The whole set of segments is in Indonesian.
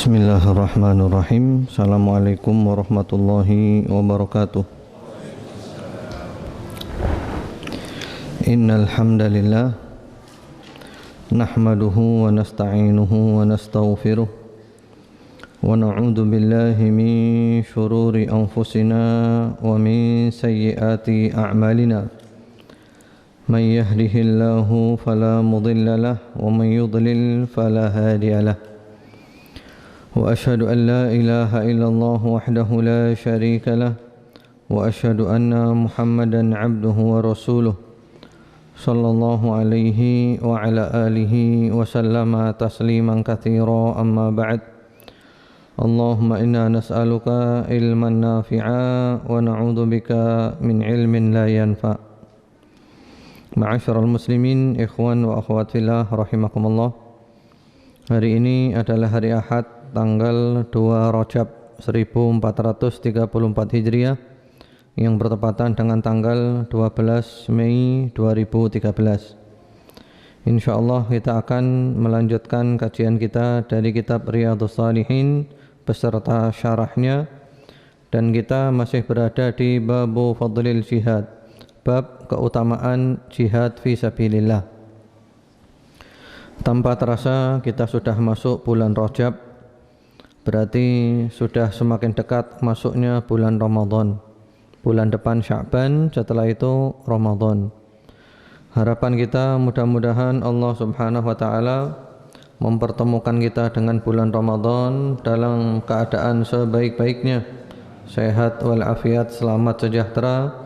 Bismillahirrahmanirrahim. Assalamualaikum warahmatullahi wabarakatuh. Innal hamdalillah nahmaduhu wa nasta'inuhu wa nastaghfiruh wa na'udzu billahi min shururi anfusina wa min sayyiati a'malina. Man yahdihillahu fala mudilla lahu wa man yudlil fala hadiya lahu. وأشهد أن لا إله إلا الله وحده لا شريك له وأشهد أن محمدا عبده ورسوله صلى الله عليه وعلى آله وسلم تسليما كثيرا أما بعد اللهم إنا نسألك علما نافعا ونعوذ بك من علم لا ينفع. Ma'asyiral muslimin, ikhwan wa akhwat fillah rahimakumullah. Hari ini adalah hari Ahad tanggal 2 Rajab 1434 Hijriah yang bertepatan dengan tanggal 12 Mei 2013. Insyaallah kita akan melanjutkan kajian kita dari kitab Riyadhus Shalihin beserta syarahnya, dan kita masih berada di babu fadlil jihad, bab keutamaan jihad fi sabilillah. Tanpa terasa kita sudah masuk bulan Rajab, berarti sudah semakin dekat masuknya bulan Ramadan. Bulan depan Sya'ban, setelah itu Ramadan. Harapan kita mudah-mudahan Allah Subhanahu wa taala mempertemukan kita dengan bulan Ramadan dalam keadaan sebaik-baiknya, sehat walafiat, selamat sejahtera.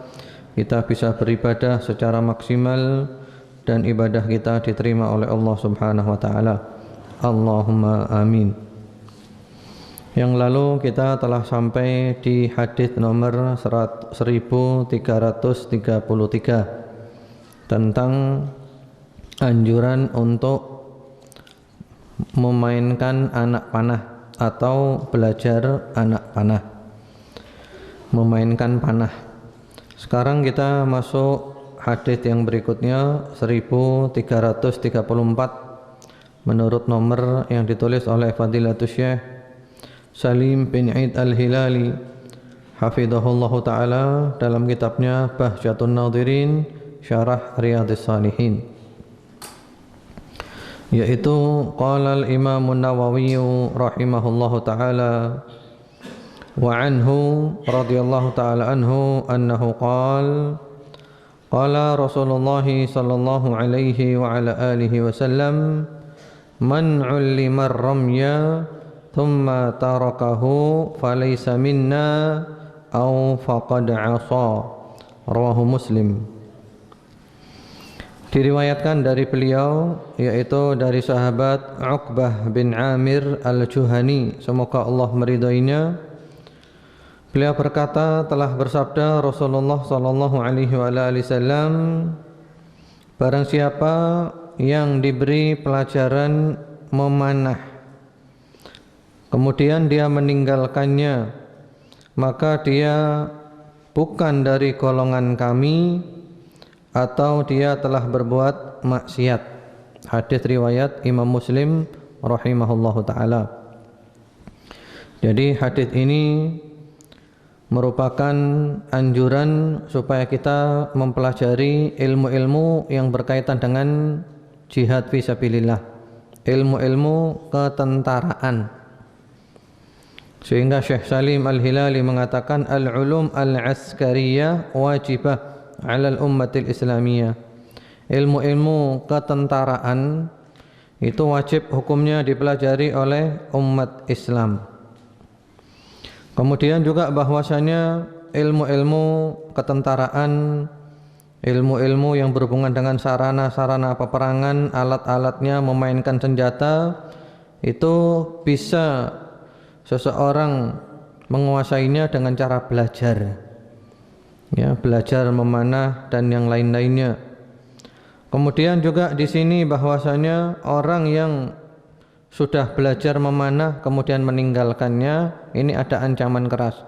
Kita bisa beribadah secara maksimal dan ibadah kita diterima oleh Allah Subhanahu wa taala. Allahumma amin. Yang lalu kita telah sampai di hadis nomor 1333 tentang anjuran untuk memainkan anak panah atau belajar anak panah, memainkan panah. Sekarang kita masuk hadis yang berikutnya 1334 menurut nomor yang ditulis oleh Fadilatus Syekh Salim bin Eid Al-Hilali hafizahullahu taala dalam kitabnya Bahjatun Nadhirin Syarah Riyadhus Shalihin, yaitu qala al-Imam an-Nawawi rahimahullahu taala wa anhu radhiyallahu taala anhu annahu qala qala Rasulullah sallallahu alaihi wa ala alihi wasallam man 'allima ar-ramya thumma tarakahu falaysa minna aw faqad 'asa. Rawahu Muslim. Diriwayatkan dari beliau, yaitu dari sahabat Uqbah bin Amir Al-Juhani, semoga Allah meridainya. Beliau berkata, telah bersabda Rasulullah sallallahu alaihi wasallam, barang siapa yang diberi pelajaran memanah kemudian dia meninggalkannya, maka dia bukan dari golongan kami atau dia telah berbuat maksiat. Hadis riwayat Imam Muslim rahimahullahu taala. Jadi hadis ini merupakan anjuran supaya kita mempelajari ilmu-ilmu yang berkaitan dengan jihad fisabilillah, ilmu-ilmu ketentaraan. Sehingga Syekh Salim Al-Hilali mengatakan al-ulum al-askariyah wajibah 'ala al-ummatil islamiyah. Ilmu-ilmu ketentaraan itu wajib hukumnya dipelajari oleh umat Islam. Kemudian juga bahwasanya ilmu-ilmu ketentaraan, ilmu-ilmu yang berhubungan dengan sarana-sarana peperangan, alat-alatnya, memainkan senjata, itu bisa seseorang menguasainya dengan cara belajar, ya, belajar memanah dan yang lain-lainnya. Kemudian juga di sini bahwasanya orang yang sudah belajar memanah kemudian meninggalkannya, ini ada ancaman keras.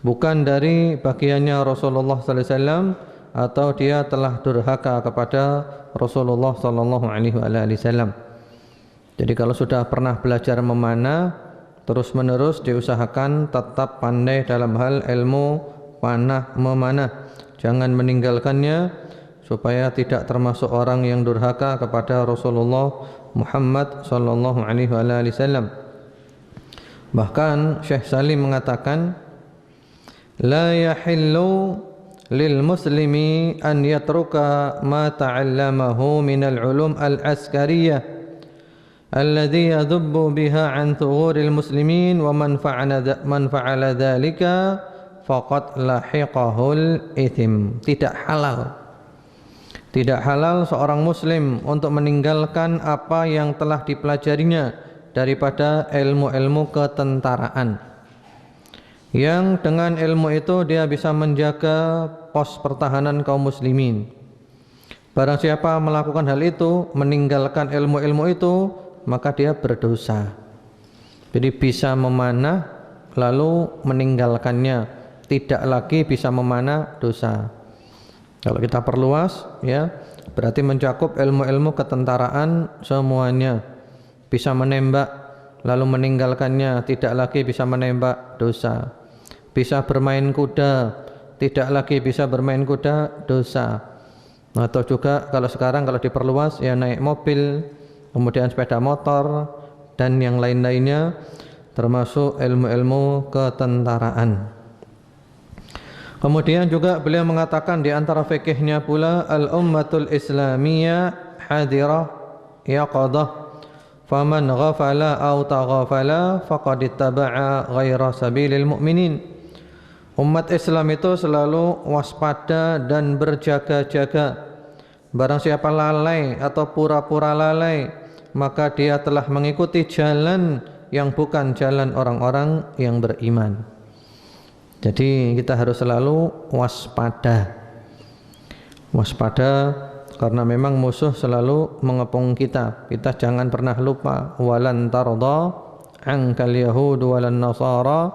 Bukan dari bagiannya Rasulullah sallallahu alaihi wasallam atau dia telah durhaka kepada Rasulullah sallallahu alaihi wasallam. Jadi kalau sudah pernah belajar memanah terus menerus diusahakan tetap pandai dalam hal ilmu panah memanah, jangan meninggalkannya supaya tidak termasuk orang yang durhaka kepada Rasulullah Muhammad sallallahu alaihi wasallam. Bahkan Syekh Salim mengatakan, la yahillu lil muslimi an yatruka ma ta'allamahu min al-ulum al-askariyah alladhi yadhubbu biha an thughuril muslimin wa man fa'ala dhalika faqad lahiqahul ithim. Tidak halal seorang muslim untuk meninggalkan apa yang telah dipelajarinya daripada ilmu-ilmu ketentaraan, yang dengan ilmu itu dia bisa menjaga pos pertahanan kaum muslimin. Barang siapa melakukan hal itu, meninggalkan ilmu-ilmu itu, maka dia berdosa. Jadi bisa memanah lalu meninggalkannya, tidak lagi bisa memanah dosa. Kalau kita perluas ya, berarti mencakup ilmu-ilmu ketentaraan semuanya. Bisa menembak lalu meninggalkannya, tidak lagi bisa menembak, dosa. Bisa bermain kuda, tidak lagi bisa bermain kuda, dosa. Atau juga kalau sekarang kalau diperluas ya naik mobil, kemudian sepeda motor dan yang lain-lainnya, termasuk ilmu-ilmu ketentaraan. Kemudian juga beliau mengatakan di antara fikihnya pula, al-ummatul islamiyah hadirah yaqadah, faman ghafala aw taghafala faqad ittaba'a ghaira sabilil mu'minin. Umat Islam itu selalu waspada dan berjaga-jaga. Barang siapa lalai atau pura-pura lalai, maka dia telah mengikuti jalan yang bukan jalan orang-orang yang beriman. Jadi kita harus selalu waspada. Waspada karena memang musuh selalu mengepung kita. Kita jangan pernah lupa, walan tarda ankal yahudu walan nasara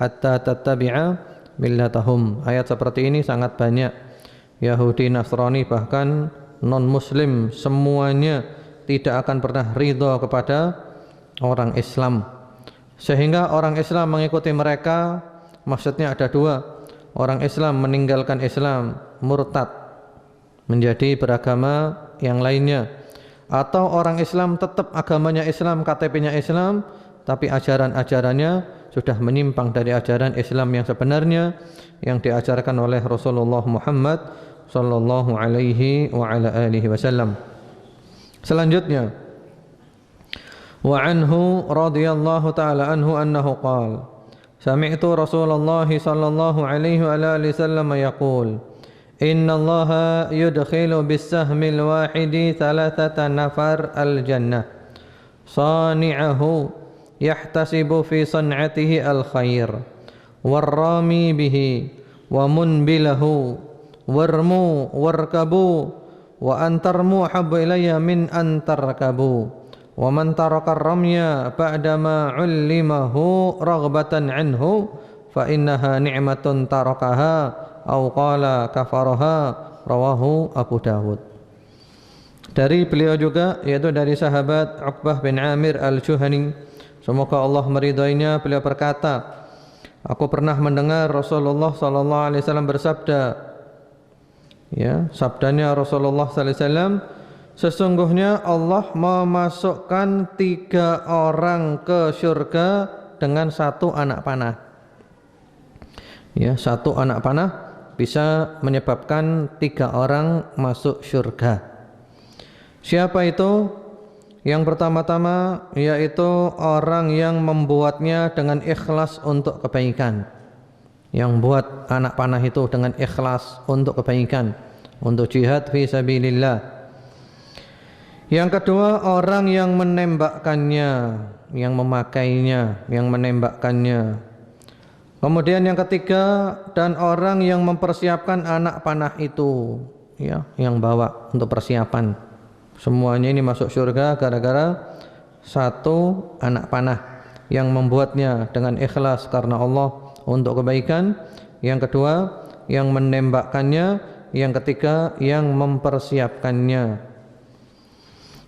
hatta tattabi'a millatahum. Ayat seperti ini sangat banyak. Yahudi, Nasrani, bahkan non muslim semuanya tidak akan pernah ridha kepada orang Islam. Sehingga orang Islam mengikuti mereka, maksudnya ada dua. Orang Islam meninggalkan Islam, murtad, menjadi beragama yang lainnya. Atau orang Islam tetap agamanya Islam, KTP-nya Islam, tapi ajaran-ajarannya sudah menyimpang dari ajaran Islam yang sebenarnya, yang diajarkan oleh Rasulullah Muhammad sallallahu alaihi wa ala alihi wasallam. Selanjutnya, wa anhu radhiyallahu ta'ala anhu annahu qala sami'tu Rasulullah sallallahu alaihi wa alihi wasallam yaqul inna Allaha yudkhilu bis-sahmil wahidi thalathata nafar al-jannah sani'ahu yahtasibu fi san'atihi al-khair warrami bihi wa munbilahu warmu warkabu wa antarmu habbu ilayya min antarkabu wa man taraka ar-ramya ba'dama 'ullimahu raghbatan 'anhu fa innaha ni'matun tarakaha aw qala kafaraha, rawahu Abu Dawud. Dari beliau juga, yaitu dari sahabat Uqbah bin Amir al-Juhani, semoga Allah meridainya, beliau berkata, aku pernah mendengar Rasulullah sallallahu alaihi wasallam bersabda, ya, sabdanya Rasulullah sallallahu alaihi wasallam, sesungguhnya Allah memasukkan 3 orang ke surga dengan 1 anak panah. Ya, 1 anak panah bisa menyebabkan 3 orang masuk surga. Siapa itu? Yang pertama-tama yaitu orang yang membuatnya dengan ikhlas untuk kebaikan. Yang buat anak panah itu dengan ikhlas untuk kebaikan, untuk jihad fi sabilillah. Yang kedua, orang yang menembakkannya, yang memakainya, yang menembakkannya. Kemudian yang ketiga, dan orang yang mempersiapkan anak panah itu, ya, yang bawa untuk persiapan. Semuanya ini masuk surga gara-gara 1 anak panah yang membuatnya dengan ikhlas karena Allah untuk kebaikan. Yang kedua, yang menembakkannya. Yang ketiga, yang mempersiapkannya.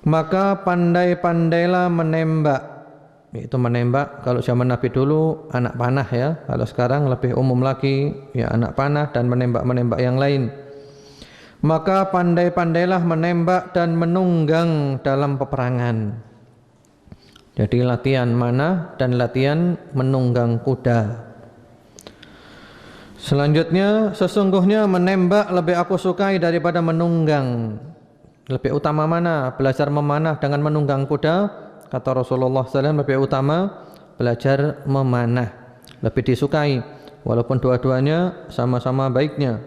Maka pandai-pandailah menembak yaitu menembak. Kalau zaman Nabi dulu anak panah ya, kalau sekarang lebih umum lagi ya anak panah dan menembak-menembak yang lain. Maka pandai-pandailah menembak dan menunggang dalam peperangan. Jadi latihan manah dan latihan menunggang kuda. Selanjutnya, sesungguhnya menembak lebih aku sukai daripada menunggang. Lebih utama mana? Belajar memanah dengan menunggang kuda? Kata Rasulullah SAW, lebih utama belajar memanah. Lebih disukai, walaupun dua-duanya sama-sama baiknya.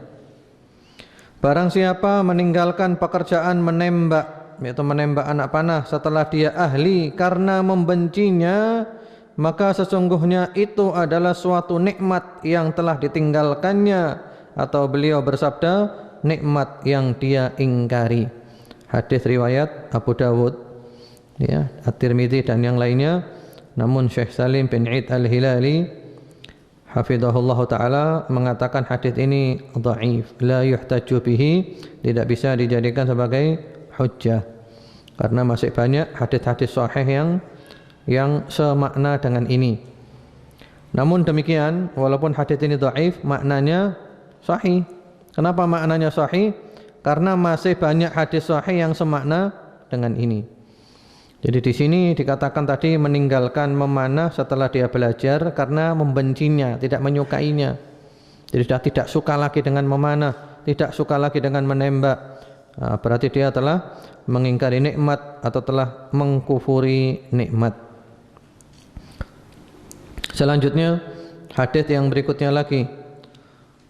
Barang siapa meninggalkan pekerjaan menembak, yaitu menembak anak panah setelah dia ahli karena membencinya, maka sesungguhnya itu adalah suatu nikmat yang telah ditinggalkannya, atau beliau bersabda nikmat yang dia ingkari. Hadis riwayat Abu Dawud ya, At-Tirmidzi dan yang lainnya. Namun Syekh Salim bin Eid Al-Hilali hafizahullah ta'ala mengatakan hadis ini dhaif, la yuhtaju bihi, tidak bisa dijadikan sebagai hujjah karena masih banyak hadis-hadis sahih yang semakna dengan ini. Namun demikian, walaupun hadis ini dhaif, maknanya sahih. Kenapa maknanya sahih? Karena masih banyak hadis sahih yang semakna dengan ini. Jadi di sini dikatakan tadi meninggalkan memanah setelah dia belajar karena membencinya, tidak menyukainya. Jadi sudah tidak suka lagi dengan memanah, tidak suka lagi dengan menembak. Nah, berarti dia telah mengingkari nikmat atau telah mengkufuri nikmat. Selanjutnya hadis yang berikutnya lagi.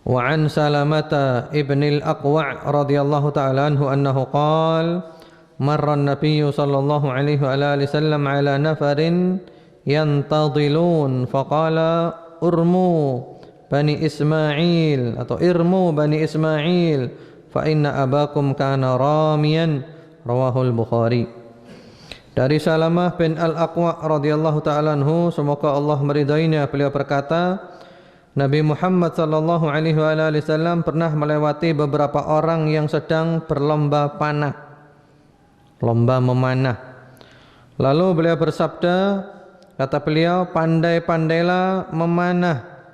Wa an Salamata ibnil Aqwa' radhiyallahu ta'ala anhu annahu qala marra an-nabiy sallallahu alaihi wa alihi wasallam ala nafarin yantadilun faqala urmu bani Ismail atau irmu bani Ismail fa inna abakum kana ramiyan, rawahul Bukhari. Dari Salamah bin Al-Aqwa radhiyallahu ta'ala anhu, semoga Allah meridainya, beliau berkata, Nabi Muhammad sallallahu alaihi wasallam pernah melewati beberapa orang yang sedang berlomba panah, lomba memanah. Lalu beliau bersabda, kata beliau, pandai-pandailah memanah,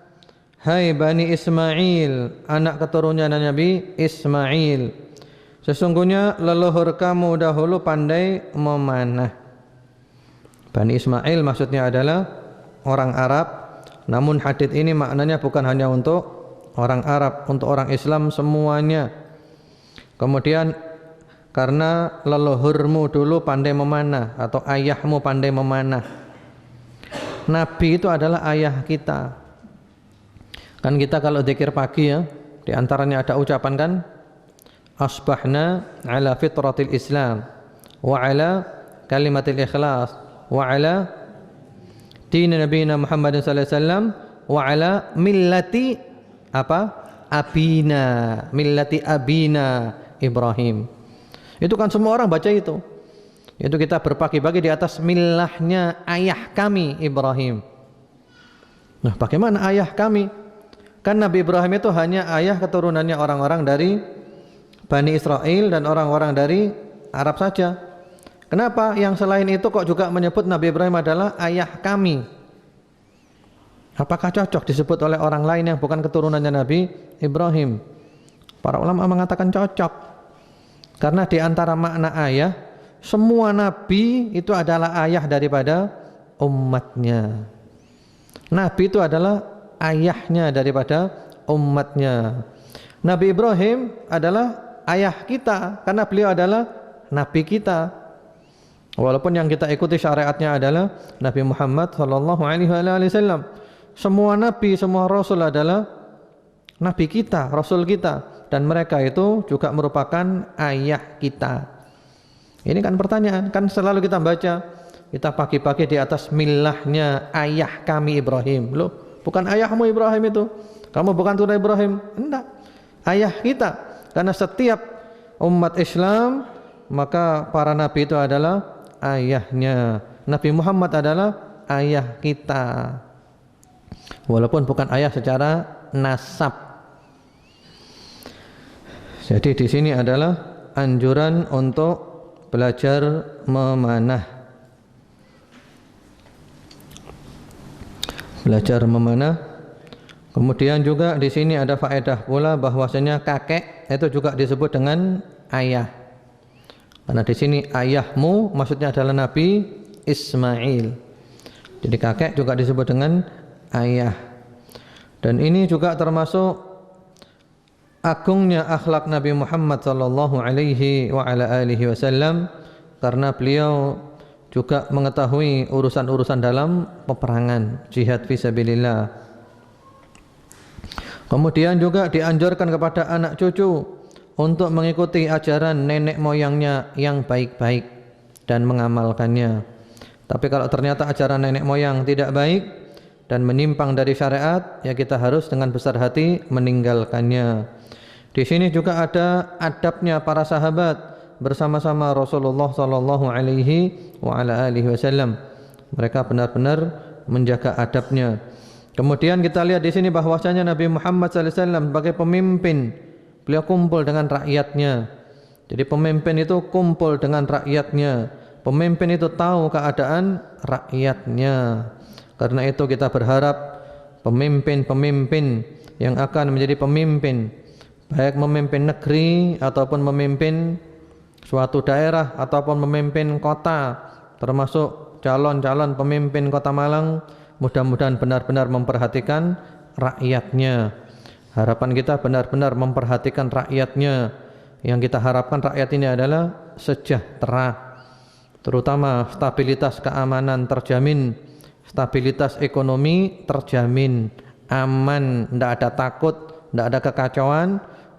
hai Bani Ismail, anak keturunan Nabi Ismail. Sesungguhnya leluhur kamu dahulu pandai memanah. Bani Ismail maksudnya adalah orang Arab. Namun hadits ini maknanya bukan hanya untuk orang Arab, untuk orang Islam semuanya. Kemudian karena leluhurmu dulu pandai memanah atau ayahmu pandai memanah. Nabi itu adalah ayah kita. Kan kita kalau zikir pagi ya, di antaranya ada ucapan kan, asbahna ala fitratil Islam wa ala kalimatil ikhlas wa ala din nabiyina Muhammadin sallallahu alaihi wasallam wa ala millati apa? Abina, millati abina Ibrahim. Itu kan semua orang baca itu. Itu kita berpagi-pagi di atas millahnya ayah kami Ibrahim. Nah, bagaimana ayah kami? Kan Nabi Ibrahim itu hanya ayah keturunannya orang-orang dari Bani Israel dan orang-orang dari Arab saja. Kenapa yang selain itu kok juga menyebut Nabi Ibrahim adalah ayah kami? Apakah cocok disebut oleh orang lain yang bukan keturunannya Nabi Ibrahim? Para ulama mengatakan cocok. Karena di antara makna ayah, semua nabi itu adalah ayah daripada umatnya. Nabi itu adalah ayahnya daripada umatnya. Nabi Ibrahim adalah ayah kita karena beliau adalah nabi kita. Walaupun yang kita ikuti syariatnya adalah Nabi Muhammad sallallahu alaihi wasallam. Semua nabi, semua rasul adalah nabi kita, rasul kita, dan mereka itu juga merupakan ayah kita. Ini kan pertanyaan, kan selalu kita baca, kita pagi-pagi di atas millahnya ayah kami Ibrahim. Loh, bukan ayahmu Ibrahim itu. Kamu bukan turun Ibrahim. Enggak. Ayah kita. Karena setiap umat Islam, maka para nabi itu adalah ayahnya. Nabi Muhammad adalah ayah kita. Walaupun bukan ayah secara nasab. Jadi di sini adalah anjuran untuk belajar memanah. belajar memanah. Kemudian juga di sini ada faedah pula bahwasanya kakek itu juga disebut dengan ayah. Karena di sini ayahmu maksudnya adalah Nabi Ismail. Jadi kakek juga disebut dengan ayah. Dan ini juga termasuk agungnya akhlak Nabi Muhammad sallallahu alaihi wa ala alihi wasallam, karena beliau juga mengetahui urusan-urusan dalam peperangan, jihad fisabilillah. Kemudian juga dianjurkan kepada anak cucu untuk mengikuti ajaran nenek moyangnya yang baik-baik dan mengamalkannya. Tapi kalau ternyata ajaran nenek moyang tidak baik dan menyimpang dari syariat, ya kita harus dengan besar hati meninggalkannya. Di sini juga ada adabnya para sahabat bersama-sama Rasulullah sallallahu alaihi wa ala alihi wasallam. Mereka benar-benar menjaga adabnya. Kemudian kita lihat di sini bahwasanya Nabi Muhammad sallallahu alaihi wasallam sebagai pemimpin, beliau kumpul dengan rakyatnya. Jadi pemimpin itu kumpul dengan rakyatnya. Pemimpin itu tahu keadaan rakyatnya. Karena itu kita berharap pemimpin-pemimpin yang akan menjadi pemimpin, baik memimpin negeri ataupun memimpin suatu daerah ataupun memimpin kota, termasuk calon-calon pemimpin Kota Malang, mudah-mudahan benar-benar memperhatikan rakyatnya. Harapan kita benar-benar memperhatikan rakyatnya. Yang kita harapkan rakyat ini adalah sejahtera, terutama stabilitas keamanan terjamin, stabilitas ekonomi terjamin, aman, tidak ada takut, tidak ada kekacauan.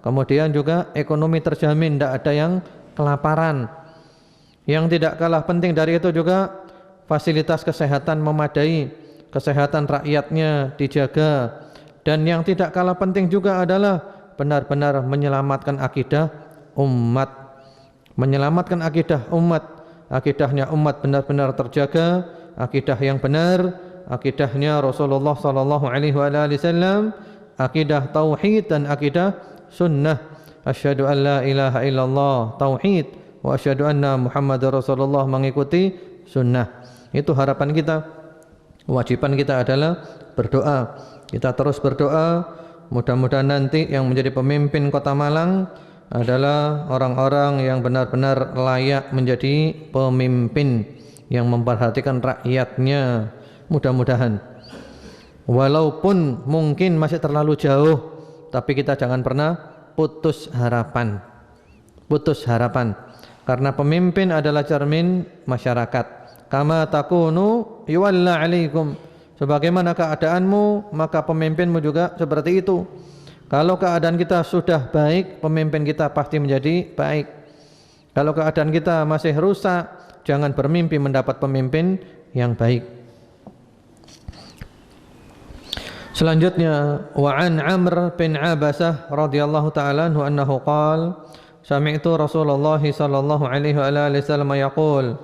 Kemudian juga ekonomi terjamin, tidak ada yang kelaparan. Yang tidak kalah penting dari itu juga fasilitas kesehatan memadai, kesehatan rakyatnya dijaga. Dan yang tidak kalah penting juga adalah benar-benar menyelamatkan akidah umat. Menyelamatkan akidah umat. Akidahnya umat benar-benar terjaga, akidah yang benar, akidahnya Rasulullah sallallahu alaihi wasallam, akidah tauhid dan akidah sunnah. Asyhadu an la ilaha illallah, tauhid, wa asyhadu anna Muhammadar Rasulullah, mengikuti sunnah. Itu harapan kita. Kewajiban kita adalah berdoa. Kita terus berdoa, mudah-mudahan nanti yang menjadi pemimpin Kota Malang adalah orang-orang yang benar-benar layak menjadi pemimpin, yang memperhatikan rakyatnya. Mudah-mudahan. Walaupun mungkin masih terlalu jauh, tapi kita jangan pernah putus harapan. Putus harapan. Karena pemimpin adalah cermin masyarakat. Kama takunu yuwalla alaikum. Sebagaimana keadaanmu, maka pemimpinmu juga seperti itu. Kalau keadaan kita sudah baik, pemimpin kita pasti menjadi baik. Kalau keadaan kita masih rusak, jangan bermimpi mendapat pemimpin yang baik. Selanjutnya, wa an Amr bin Abasah radhiyallahu ta'ala anhu annahu qala sami'tu Rasulullah sallallahu alaihi wasallam yaqul.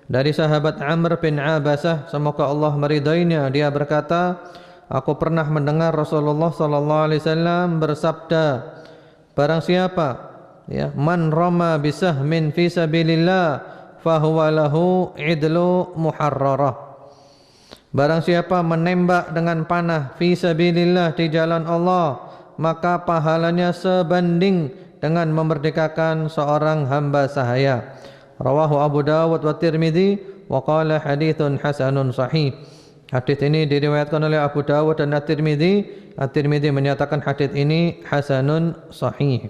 Dari sahabat Amr bin Abasah, semoga Allah meridainya, dia berkata, aku pernah mendengar Rasulullah sallallahu alaihi wasallam bersabda, barang siapa ya man rama bisahmin fi sabilillah fahuwa lahu idlu muharrarah. Barang siapa menembak dengan panah fi sabilillah di jalan Allah, maka pahalanya sebanding dengan memerdekakan seorang hamba sahaya. Rawahu Abu Dawud wa Tirmidzi wa qala haditsun hasanun sahih. Hadis ini diriwayatkan oleh Abu Dawud dan At-Tirmidzi. At-Tirmidzi menyatakan hadis ini hasanun sahih.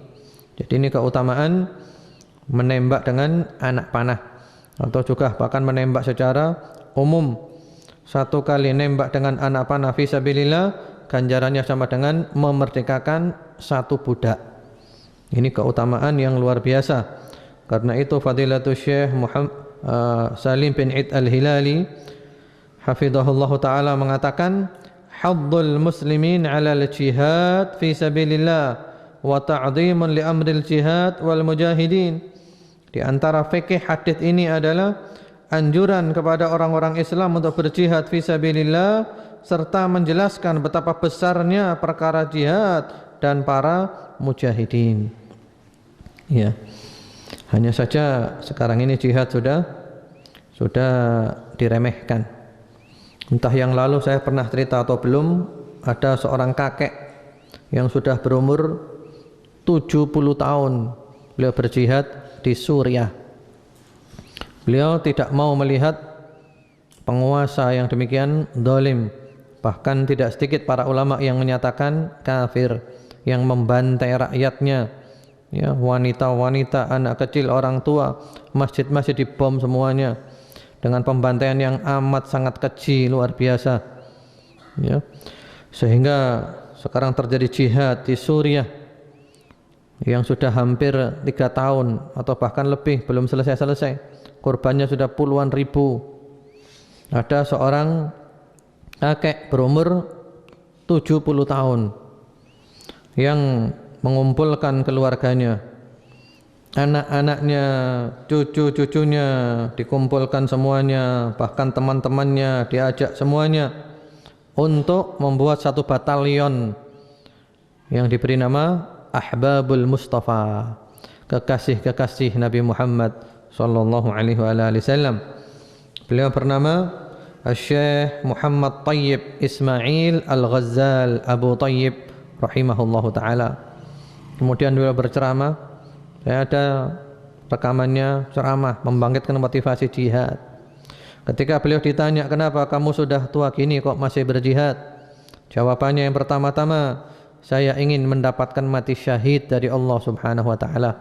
Jadi ini keutamaan menembak dengan anak panah, atau juga bahkan menembak secara umum. Satu kali nembak dengan anak panah fisabilillah, ganjarannya sama dengan memerdekakan satu budak. Ini keutamaan yang luar biasa. Karena itu Fadilatul Syekh Salim bin Id al-Hilali hafizahullah ta'ala mengatakan, haddul muslimin ala al-jihad fi sabilillah wa ta'zimun li amril jihad wal mujahidin. Di antara fikih hadis ini adalah anjuran kepada orang-orang Islam untuk berjihad fi sabilillah, serta menjelaskan betapa besarnya perkara jihad dan para mujahidin. Ya. Hanya saja sekarang ini jihad sudah diremehkan. Entah yang lalu saya pernah cerita atau belum, ada seorang kakek yang sudah berumur 70 tahun. Beliau berjihad di Suriah. Beliau tidak mau melihat penguasa yang demikian zalim. Bahkan tidak sedikit para ulama yang menyatakan kafir, yang membantai rakyatnya, ya, wanita-wanita, anak kecil, orang tua, masjid-masjid dibom semuanya dengan pembantaian yang amat sangat keji, luar biasa, ya. Sehingga sekarang terjadi jihad di Suriah yang sudah hampir 3 tahun atau bahkan lebih belum selesai-selesai. Korbannya sudah puluhan ribu. Ada seorang kakek berumur 70 tahun yang mengumpulkan keluarganya, anak-anaknya, cucu-cucunya dikumpulkan semuanya, bahkan teman-temannya diajak semuanya untuk membuat satu batalion yang diberi nama Ahbabul Mustafa, kekasih-kekasih Nabi Muhammad sallallahu alaihi wasallam. Beliau bernama Syekh Muhammad Tayyib Ismail Al-Ghazal Abu Tayyib rahimahullahu taala. Kemudian beliau berceramah. Saya ada rekamannya, ceramah membangkitkan motivasi jihad. Ketika beliau ditanya, kenapa kamu sudah tua gini kok masih berjihad? Jawabannya yang pertama-tama, saya ingin mendapatkan mati syahid dari Allah subhanahu wa ta'ala.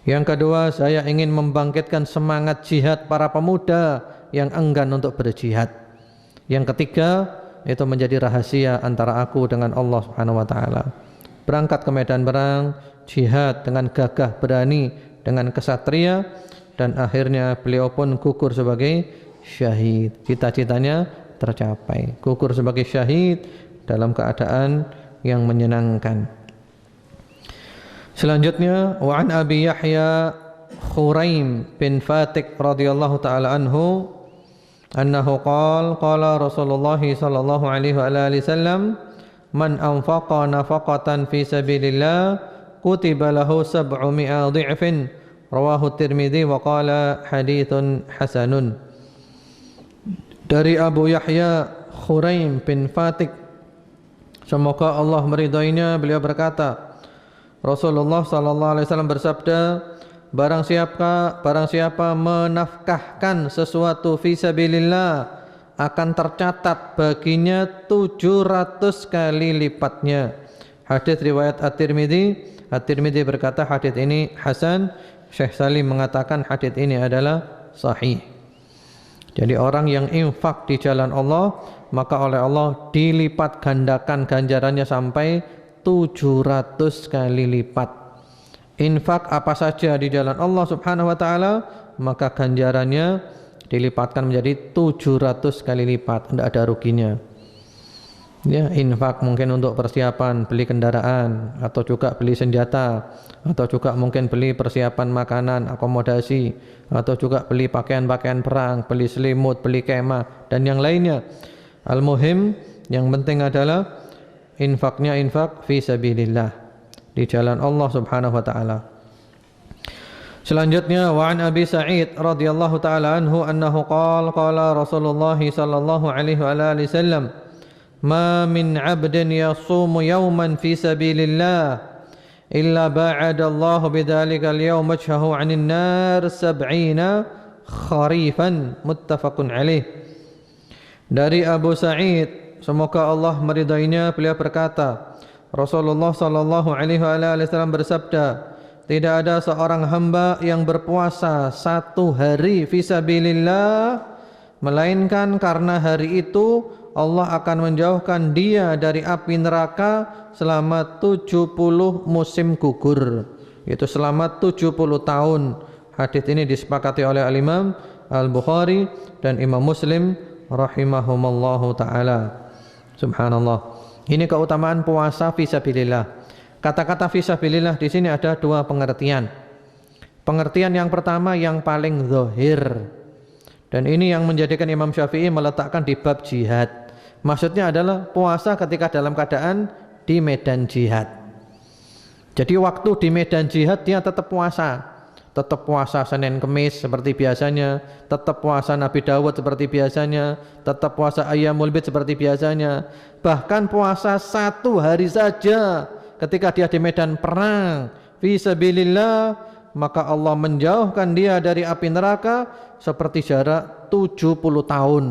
Yang kedua, saya ingin membangkitkan semangat jihad para pemuda yang enggan untuk berjihad. Yang ketiga, itu menjadi rahasia antara aku dengan Allah subhanahu wa ta'ala. Berangkat ke medan perang, jihad dengan gagah berani, dengan kesatria, dan akhirnya beliau pun gugur sebagai syahid. Cita-citanya tercapai, gugur sebagai syahid dalam keadaan yang menyenangkan. Selanjutnya, wa an Abi Yahya Khuraim bin Fatik radhiyallahu taala anhu annahu qala Rasulullah sallallahu alaihi wasallam, man anfaqa nafaqatan fi sabilillah kutiba lahu 700 dhi'fin, rawahu Tirmidzi wa qala haditsun hasanun. Dari Abu Yahya Khuraim bin Fatik, semoga Allah meridainya, beliau berkata, Rasulullah sallallahu alaihi wasallam bersabda, barang siapa menafkahkan sesuatu fi sabilillah akan tercatat baginya 700 kali lipatnya. Hadis riwayat At-Tirmidzi. At-Tirmidzi berkata hadis ini hasan. Syekh Salim mengatakan hadis ini adalah sahih. Jadi orang yang infak di jalan Allah, maka oleh Allah dilipat gandakan ganjarannya sampai 700 kali lipat. Infak apa saja di jalan Allah subhanahu wa ta'ala, maka ganjarannya dilipatkan menjadi 700 kali lipat, tidak ada ruginya. Ya, infak mungkin untuk persiapan beli kendaraan, atau juga beli senjata, atau juga mungkin beli persiapan makanan, akomodasi, atau juga beli pakaian-pakaian perang, beli selimut, beli kemah, dan yang lainnya. Al-muhim, yang penting adalah infaknya infak fi sabilillah, di jalan Allah subhanahu wa ta'ala. Selanjutnya, wa an Abi Sa'id radhiyallahu ta'ala anhu annahu qala Rasulullah sallallahu alaihi wasallam, ma min 'abdin yasumu yawman fi sabilillah illa ba'ada Allah bidzalika al-yawm wajhahu 'anil nar 70 kharifan, muttafaqun alaih. Dari Abu Sa'id, semoga Allah meridainya, beliau berkata, Rasulullah sallallahu alaihi wasallam bersabda, tidak ada seorang hamba yang berpuasa 1 hari fisabilillah melainkan karena hari itu Allah akan menjauhkan dia dari api neraka selama 70 musim gugur, yaitu selama 70 tahun. Hadis ini disepakati oleh Al-Imam Al-Bukhari dan Imam Muslim rahimahumallahu ta'ala. Subhanallah. Ini keutamaan puasa fisabilillah. Kata-kata fisabilillah di sini ada 2 pengertian. Pengertian yang pertama yang paling zahir, dan ini yang menjadikan Imam Syafi'i meletakkan di bab jihad. Maksudnya adalah puasa ketika dalam keadaan di medan jihad. Jadi waktu di medan jihad dia tetap puasa. tetap puasa Senin Kemis seperti biasanya, tetap puasa Nabi Dawud seperti biasanya, tetap puasa Ayyamul Bid seperti biasanya, bahkan puasa 1 hari saja ketika dia di medan perang fi sabilillah, maka Allah menjauhkan dia dari api neraka seperti jarak 70 tahun.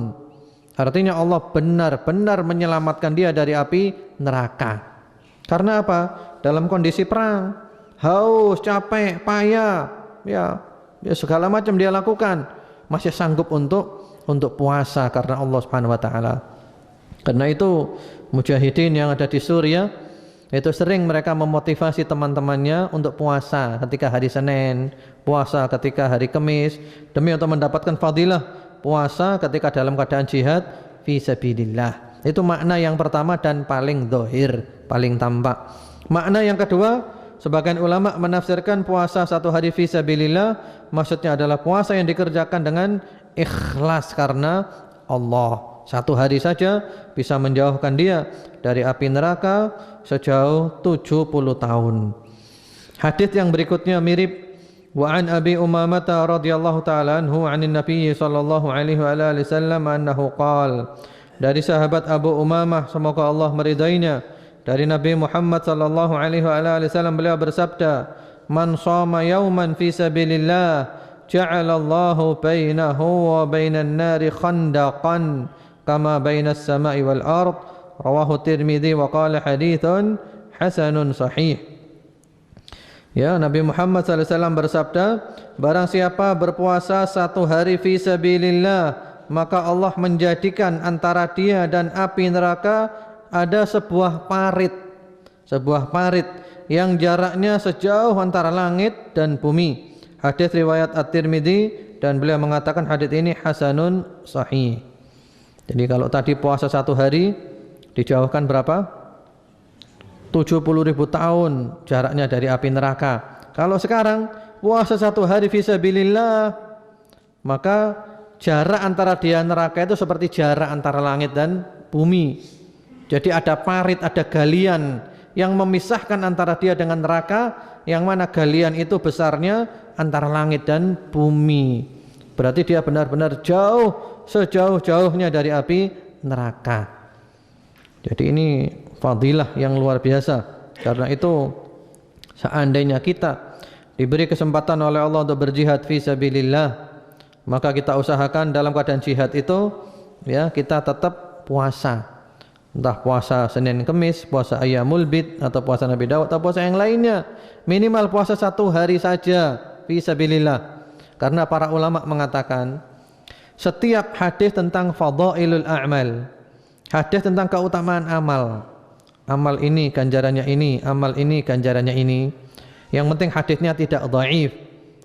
Artinya Allah benar-benar menyelamatkan dia dari api neraka. Karena apa? Dalam kondisi perang, haus, capek, payah, ya segala macam dia lakukan, masih sanggup untuk puasa karena Allah Subhanahu wa taala. Karena itu mujahidin yang ada di Suriah itu sering mereka memotivasi teman-temannya untuk puasa ketika hari Senin, puasa ketika hari Kamis, demi untuk mendapatkan fadilah puasa ketika dalam keadaan jihad fi sabilillah. Itu makna yang pertama dan paling zahir, paling tampak. Makna yang kedua, sebagian ulama menafsirkan puasa 1 hari fi sabilillah maksudnya adalah puasa yang dikerjakan dengan ikhlas karena Allah. 1 hari saja bisa menjauhkan dia dari api neraka sejauh 70 tahun. Hadis yang berikutnya mirip. Wa an Abi Umamah radhiyallahu taala anhu 'anin Nabi sallallahu alaihi wasallam annahu qala. Dari sahabat Abu Umamah, semoga Allah meridainya, dari Nabi Muhammad sallallahu alaihi wasallam, beliau bersabda, "Man shama yawman fi sabilillah, ja'alallahu bainahu wa bainan nari khandaqan kama bainas sama'i wal ard." Rawahu Tirmidzi wa qala haditsun hasanun sahih. Ya, Nabi Muhammad sallallahu alaihi wasallam bersabda, barang siapa berpuasa 1 hari fi sabilillah, maka Allah menjadikan antara dia dan api neraka ada sebuah parit yang jaraknya sejauh antara langit dan bumi. Hadis riwayat At-Tirmidzi dan beliau mengatakan hadis ini hasanun sahih. Jadi kalau tadi puasa 1 hari dijauhkan berapa? 70.000 tahun jaraknya dari api neraka. Kalau sekarang puasa 1 hari fisabilillah, maka jarak antara dia neraka itu seperti jarak antara langit dan bumi. Jadi ada parit, ada galian yang memisahkan antara dia dengan neraka, yang mana galian itu besarnya antara langit dan bumi. Berarti dia benar-benar jauh, sejauh-jauhnya dari api neraka. Jadi ini fadilah yang luar biasa. Karena itu seandainya kita diberi kesempatan oleh Allah untuk berjihad fi sabilillah, maka kita usahakan dalam keadaan jihad itu ya kita tetap puasa. Entah puasa Senin Kemis, puasa Ayyamul Bid, atau puasa Nabi Daud, atau puasa yang lainnya. Minimal puasa 1 hari saja fi sabilillah. Karena para ulama mengatakan setiap hadis tentang fadailul a'mal, hadis tentang keutamaan amal, amal ini ganjarannya ini, amal ini ganjarannya ini, yang penting hadisnya tidak dhaif,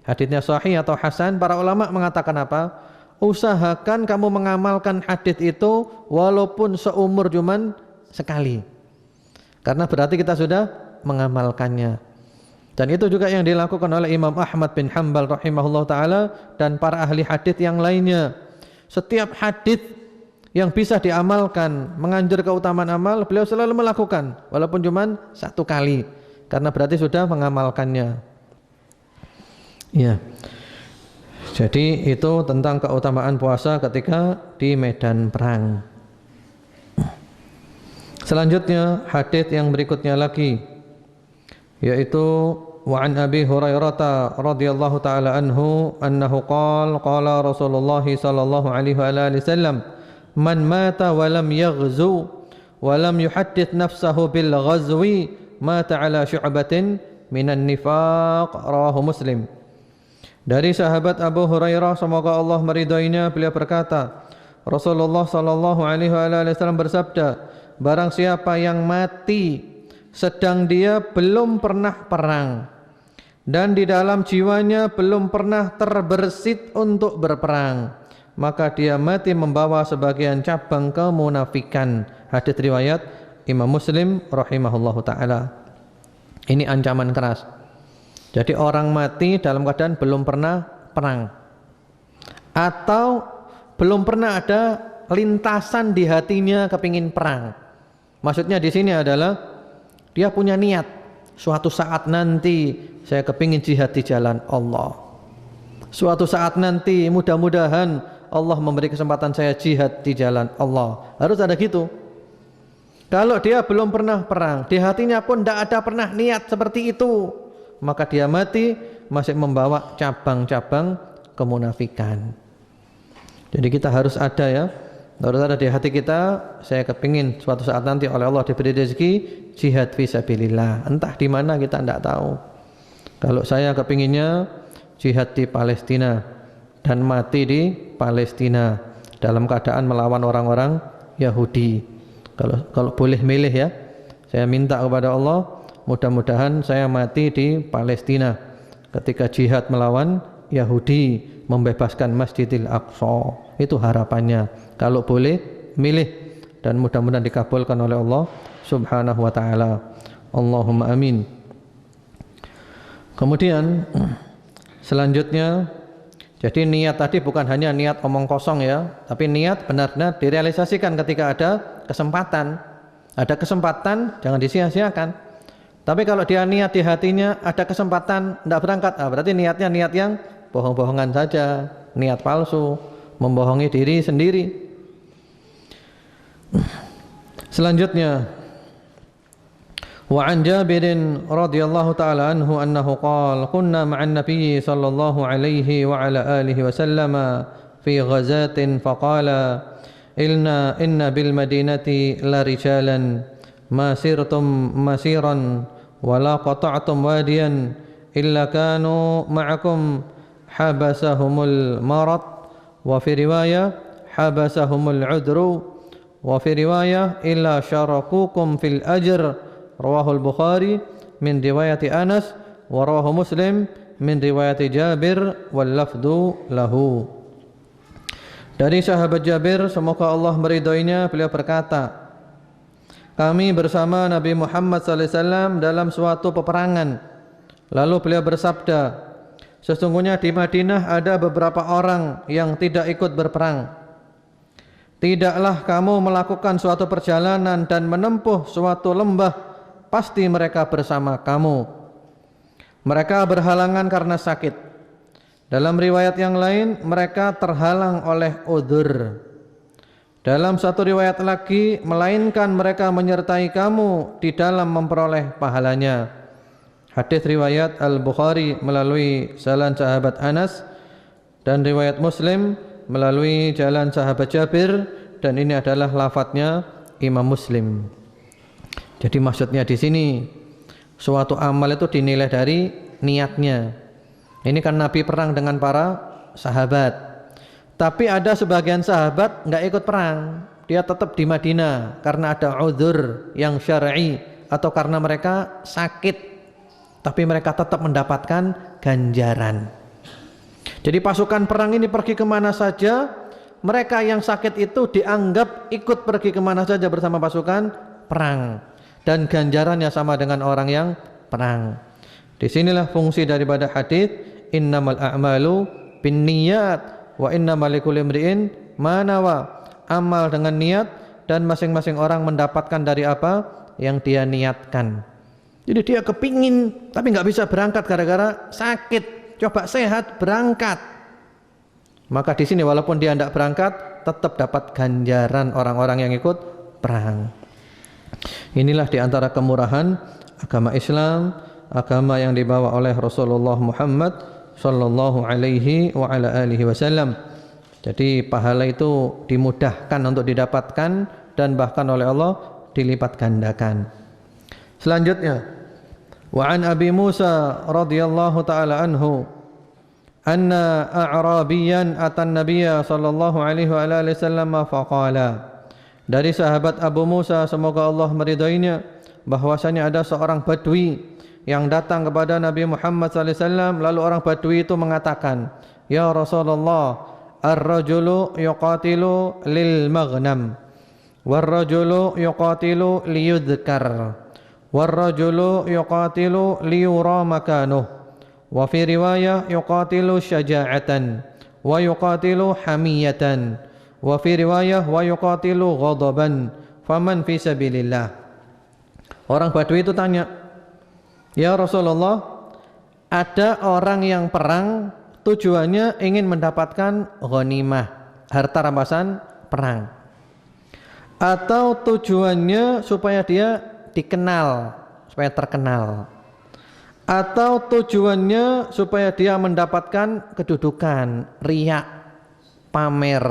hadisnya sahih atau hasan. Para ulama mengatakan apa? Usahakan kamu mengamalkan hadis itu walaupun seumur cuman sekali, karena berarti kita sudah mengamalkannya. Dan itu juga yang dilakukan oleh Imam Ahmad bin Hanbal rahimahullah ta'ala dan para ahli hadis yang lainnya. Setiap hadis yang bisa diamalkan, menganjur keutamaan amal, beliau selalu melakukan walaupun cuman 1 kali, karena berarti sudah mengamalkannya. Ya. Jadi itu tentang keutamaan puasa ketika di medan perang. Selanjutnya hadis yang berikutnya lagi, yaitu wa an Abi Hurairah radhiyallahu taala anhu annahu qala Rasulullah sallallahu alaihi wasallam, man mata wa lam yaghzu wa lam yuhaddits nafsahu bil ghazwi mata ala syu'batin minan nifaq. Rawahu Muslim. Dari sahabat Abu Hurairah, semoga Allah meridainya, beliau berkata, Rasulullah sallallahu alaihi wasallam bersabda, barang siapa yang mati sedang dia belum pernah perang dan di dalam jiwanya belum pernah terbersit untuk berperang, maka dia mati membawa sebagian cabang kemunafikan. Hadis riwayat Imam Muslim rahimahullahu taala. Ini ancaman keras. Jadi orang mati dalam keadaan belum pernah perang atau belum pernah ada lintasan di hatinya kepingin perang. Maksudnya di sini adalah dia punya niat, suatu saat nanti saya kepingin jihad di jalan Allah. Suatu saat nanti mudah-mudahan Allah memberi kesempatan saya jihad di jalan Allah. Harus ada gitu. Kalau dia belum pernah perang, di hatinya pun tidak ada pernah niat seperti itu, maka dia mati masih membawa cabang-cabang kemunafikan. Jadi kita harus ada ya, harus ada di hati kita, saya kepingin suatu saat nanti oleh Allah diberi rezeki jihad fisabilillah. Entah di mana kita tidak tahu. Kalau saya kepinginnya jihad di Palestina dan mati di Palestina dalam keadaan melawan orang-orang Yahudi. Kalau boleh milih ya, saya minta kepada Allah mudah-mudahan saya mati di Palestina ketika jihad melawan Yahudi, membebaskan Masjidil Aqsa. Itu harapannya. Kalau boleh milih, dan mudah-mudahan dikabulkan oleh Allah Subhanahu wa taala. Allahumma amin. Kemudian selanjutnya, jadi niat tadi bukan hanya niat omong kosong ya, tapi niat benar-benar direalisasikan ketika ada kesempatan. Ada kesempatan jangan disia-siakan. Tapi kalau dia niat di hatinya ada kesempatan tidak berangkat, berarti niatnya niat yang bohong-bohongan saja, niat palsu, membohongi diri sendiri. Selanjutnya, wa an Jabirin radhiyallahu ta'ala anhu annahu qala kunna ma'an nabiyyi sallallahu alaihi wa ala alihi wa sallama fi ghazatin faqala inna bil madinati la rijalan ma sirtum masiran wa la qata'tum wadiyan illa kanu ma'akum habasahumul marad wa fi riwayah habasahumul udru wa fi riwayah illa syarakukum fil ajr. Rawahul Bukhari min riwayati Anas wa rawahu Muslim min riwayati Jabir wal lafdu lahu. Dari sahabat Jabir, semoga Allah meridhoinya, beliau berkata, kami bersama Nabi Muhammad SAW dalam suatu peperangan. Lalu beliau bersabda, sesungguhnya di Madinah ada beberapa orang yang tidak ikut berperang. Tidaklah kamu melakukan suatu perjalanan dan menempuh suatu lembah, pasti mereka bersama kamu. Mereka berhalangan karena sakit. Dalam riwayat yang lain, mereka terhalang oleh udzur. Dalam satu riwayat lagi, melainkan mereka menyertai kamu di dalam memperoleh pahalanya. Hadis riwayat Al-Bukhari melalui jalan sahabat Anas dan riwayat Muslim melalui jalan sahabat Jabir, dan ini adalah lafadznya Imam Muslim. Jadi maksudnya di sini suatu amal itu dinilai dari niatnya. Ini kan Nabi perang dengan para sahabat. Tapi ada sebagian sahabat enggak ikut perang. Dia tetap di Madinah karena ada udzur yang syar'i atau karena mereka sakit. Tapi mereka tetap mendapatkan ganjaran. Jadi pasukan perang ini pergi kemana saja, mereka yang sakit itu dianggap ikut pergi kemana saja bersama pasukan perang. Dan ganjarannya sama dengan orang yang perang. Disinilah fungsi daripada hadis innamal a'malu binniyat wa innamal likulli imri'in ma nawa. Amal dengan niat dan masing-masing orang mendapatkan dari apa yang dia niatkan. Jadi dia kepingin tapi nggak bisa berangkat gara-gara sakit. Coba sehat berangkat. Maka di sini walaupun dia tidak berangkat tetap dapat ganjaran orang-orang yang ikut perang. Inilah diantara kemurahan agama Islam, agama yang dibawa oleh Rasulullah Muhammad sallallahu alaihi wa ala alihi wasallam. Jadi pahala itu dimudahkan untuk didapatkan dan bahkan oleh Allah dilipat gandakan. Selanjutnya, wa an Abi Musa radhiyallahu taala anhu anna a'rabiyan atan nabiyya sallallahu alaihi wa alihi wasallam faqala. Dari sahabat Abu Musa, semoga Allah meridainya, bahwasanya ada seorang badui yang datang kepada Nabi Muhammad sallallahu alaihi wasallam. Lalu orang badui itu mengatakan, ya Rasulullah, ar-rajulu yuqatilu lil maghnam war-rajulu yuqatilu liyudhkar war-rajulu yuqatilu liyura makanuh wa fi riwayah yuqatilu syaja'atan wa yuqatilu hamiyatan wa fi riwayah wa yuqatilu ghadaban faman fi sabilillah. Orang badui itu tanya, ya Rasulullah, ada orang yang perang tujuannya ingin mendapatkan ghanimah, harta rampasan perang. Atau tujuannya supaya dia dikenal, supaya terkenal. Atau tujuannya supaya dia mendapatkan kedudukan, riya, pamer.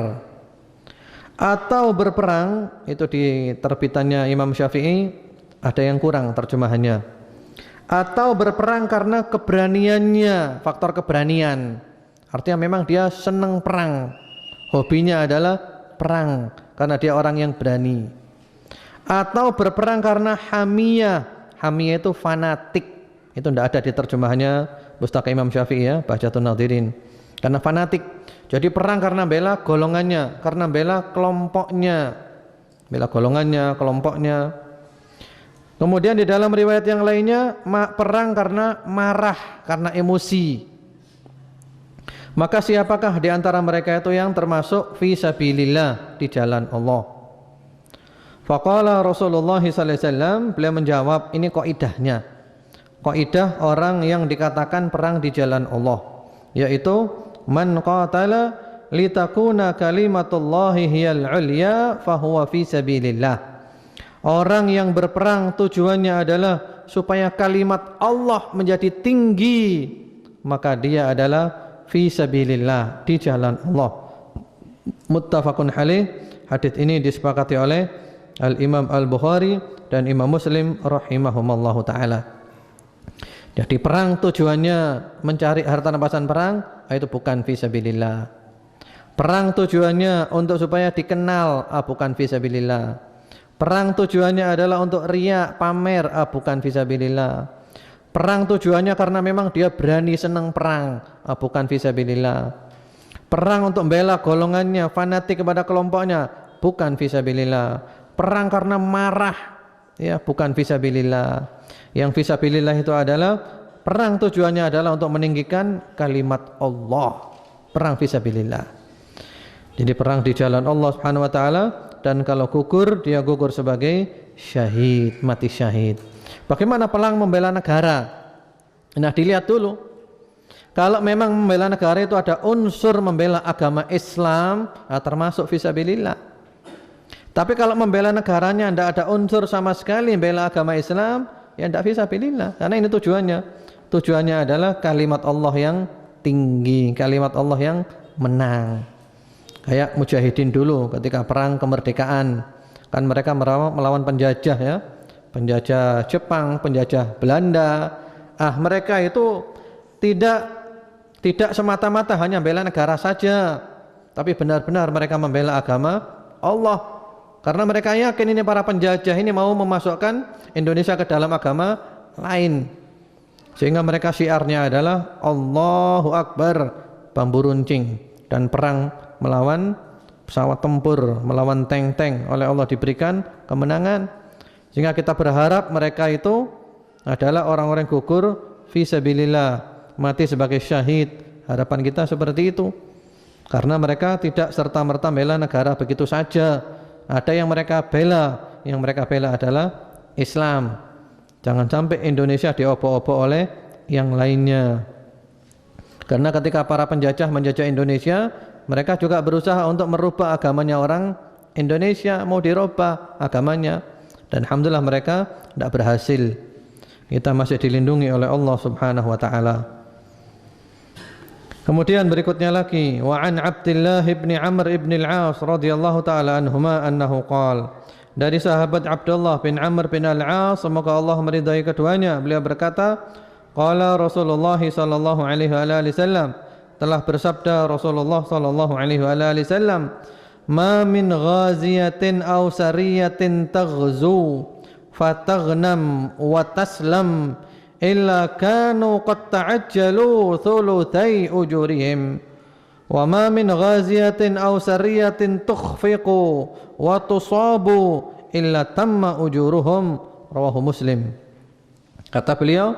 Atau berperang, itu di terbitannya Imam Syafi'i ada yang kurang terjemahannya. Atau berperang karena keberaniannya, faktor keberanian. Artinya memang dia senang perang, hobinya adalah perang karena dia orang yang berani. Atau berperang karena hamiyah, hamiyah itu fanatik. Itu tidak ada di terjemahannya Pustaka Imam Syafi'i ya, Bahjatun Nadhirin. Karena fanatik. Jadi perang karena bela golongannya, karena bela kelompoknya. Bela golongannya, kelompoknya. Kemudian di dalam riwayat yang lainnya, perang karena marah, karena emosi. Maka siapakah di antara mereka itu yang termasuk fi sabilillah, di jalan Allah? Faqala Rasulullah sallallahu alaihi wasallam, beliau menjawab, ini kaidahnya. Kaidah orang yang dikatakan perang di jalan Allah, yaitu man qatala litakuna kalimatullahi hiyal ulya fahuwa fi sabilillah. Orang yang berperang tujuannya adalah supaya kalimat Allah menjadi tinggi, maka dia adalah fi sabilillah, di jalan Allah. Muttafaqun alaih. Hadits ini disepakati oleh Al-Imam Al-Bukhari dan Imam Muslim rahimahumallahu taala. Jadi perang tujuannya mencari harta rampasan perang, itu bukan fisabilillah. Perang tujuannya untuk supaya dikenal, bukan fisabilillah. Perang tujuannya adalah untuk riya, pamer, bukan fisabilillah. Perang tujuannya karena memang dia berani, senang perang, bukan fisabilillah. Perang untuk membela golongannya, fanatik kepada kelompoknya, bukan fisabilillah. Perang karena marah, ya bukan fisabilillah. Yang fisabilillah itu adalah perang tujuannya adalah untuk meninggikan kalimat Allah. Perang fisabilillah. Jadi perang di jalan Allah Subhanahu wa taala, dan kalau gugur dia gugur sebagai syahid, mati syahid. Bagaimana perang membela negara? Nah, dilihat dulu. Kalau memang membela negara itu ada unsur membela agama Islam, termasuk fisabilillah. Tapi kalau membela negaranya tidak ada unsur sama sekali membela agama Islam, ya tidak fisabilillah. Karena ini tujuannya. Tujuannya adalah kalimat Allah yang tinggi, kalimat Allah yang menang. Kayak mujahidin dulu ketika perang kemerdekaan, kan mereka melawan penjajah ya, penjajah Jepang, penjajah Belanda. Mereka itu tidak semata-mata hanya membela negara saja, tapi benar-benar mereka membela agama Allah. Karena mereka yakin ini para penjajah ini mau memasukkan Indonesia ke dalam agama lain. Sehingga mereka syiarnya adalah Allahu Akbar, bambu runcing, dan perang melawan pesawat tempur, melawan tank-tank, oleh Allah diberikan kemenangan. Sehingga kita berharap mereka itu adalah orang-orang gugur fi sabilillah, mati sebagai syahid. Harapan kita seperti itu. Karena mereka tidak serta-merta bela negara begitu saja. Ada yang mereka bela, adalah Islam. Jangan sampai Indonesia diobok-obok oleh yang lainnya. Karena ketika para penjajah menjajah Indonesia, mereka juga berusaha untuk merubah agamanya orang Indonesia, mau dirubah agamanya. Dan alhamdulillah mereka tidak berhasil. Kita masih dilindungi oleh Allah Subhanahu wa taala. Kemudian berikutnya lagi, wa an Abdullah bin Amr bin al-As radhiyallahu taala anhuma annahu qala, dari sahabat Abdullah bin Amr bin al-As, semoga Allah meridai keduanya, beliau berkata, qala Rasulullah sallallahu alaihi wasallam, telah bersabda Rasulullah sallallahu alaihi wasallam, ma min ghaziyatin aw sariyatin taghzu fataghnam wa taslam illa kanu qad ta'ajjalu thuluthai ujurihim wa ma min ghaziyatin aw sariyatin tukhfiqu wa tusabu illa tamma ujuruhum, rawahu Muslim. Kata beliau,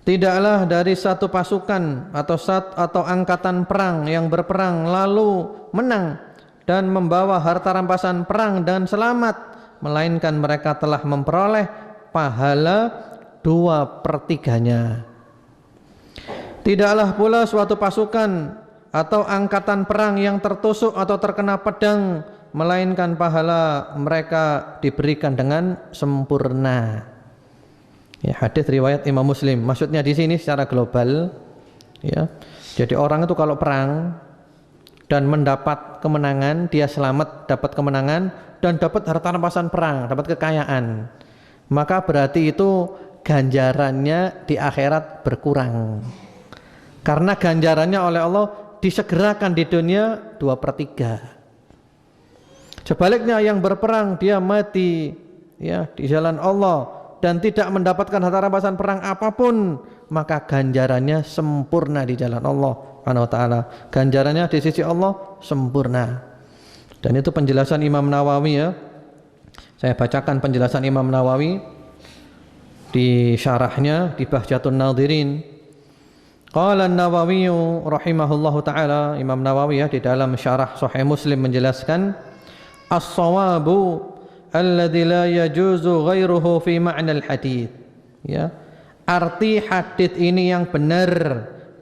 tidaklah dari satu pasukan atau angkatan perang yang berperang lalu menang dan membawa harta rampasan perang dan selamat, melainkan mereka telah memperoleh pahala 2/3. Tidaklah pula suatu pasukan atau angkatan perang yang tertusuk atau terkena pedang, melainkan pahala mereka diberikan dengan sempurna. Ya, hadis riwayat Imam Muslim. Maksudnya di sini secara global, ya. Jadi orang itu kalau perang dan mendapat kemenangan, dia selamat, dapat kemenangan dan dapat harta rampasan perang, dapat kekayaan, maka berarti itu ganjarannya di akhirat berkurang. Karena ganjarannya oleh Allah disegerakan di dunia 2/3. Sebaliknya yang berperang dia mati ya di jalan Allah dan tidak mendapatkan harta rampasan perang apapun, maka ganjarannya sempurna di jalan Allah Subhanahu wa taala. Ganjarannya di sisi Allah sempurna. Dan itu penjelasan Imam Nawawi ya. Saya bacakan penjelasan Imam Nawawi di syarahnya di Bahjatun Nadhirin. Qala an-Nawawi rahimahullahu taala, Imam Nawawi ya di dalam syarah Sahih Muslim menjelaskan, as-shawabu alladzi la yajuzu ghairuhu fi ma'na al-hadits. Ya. Arti hadits ini yang benar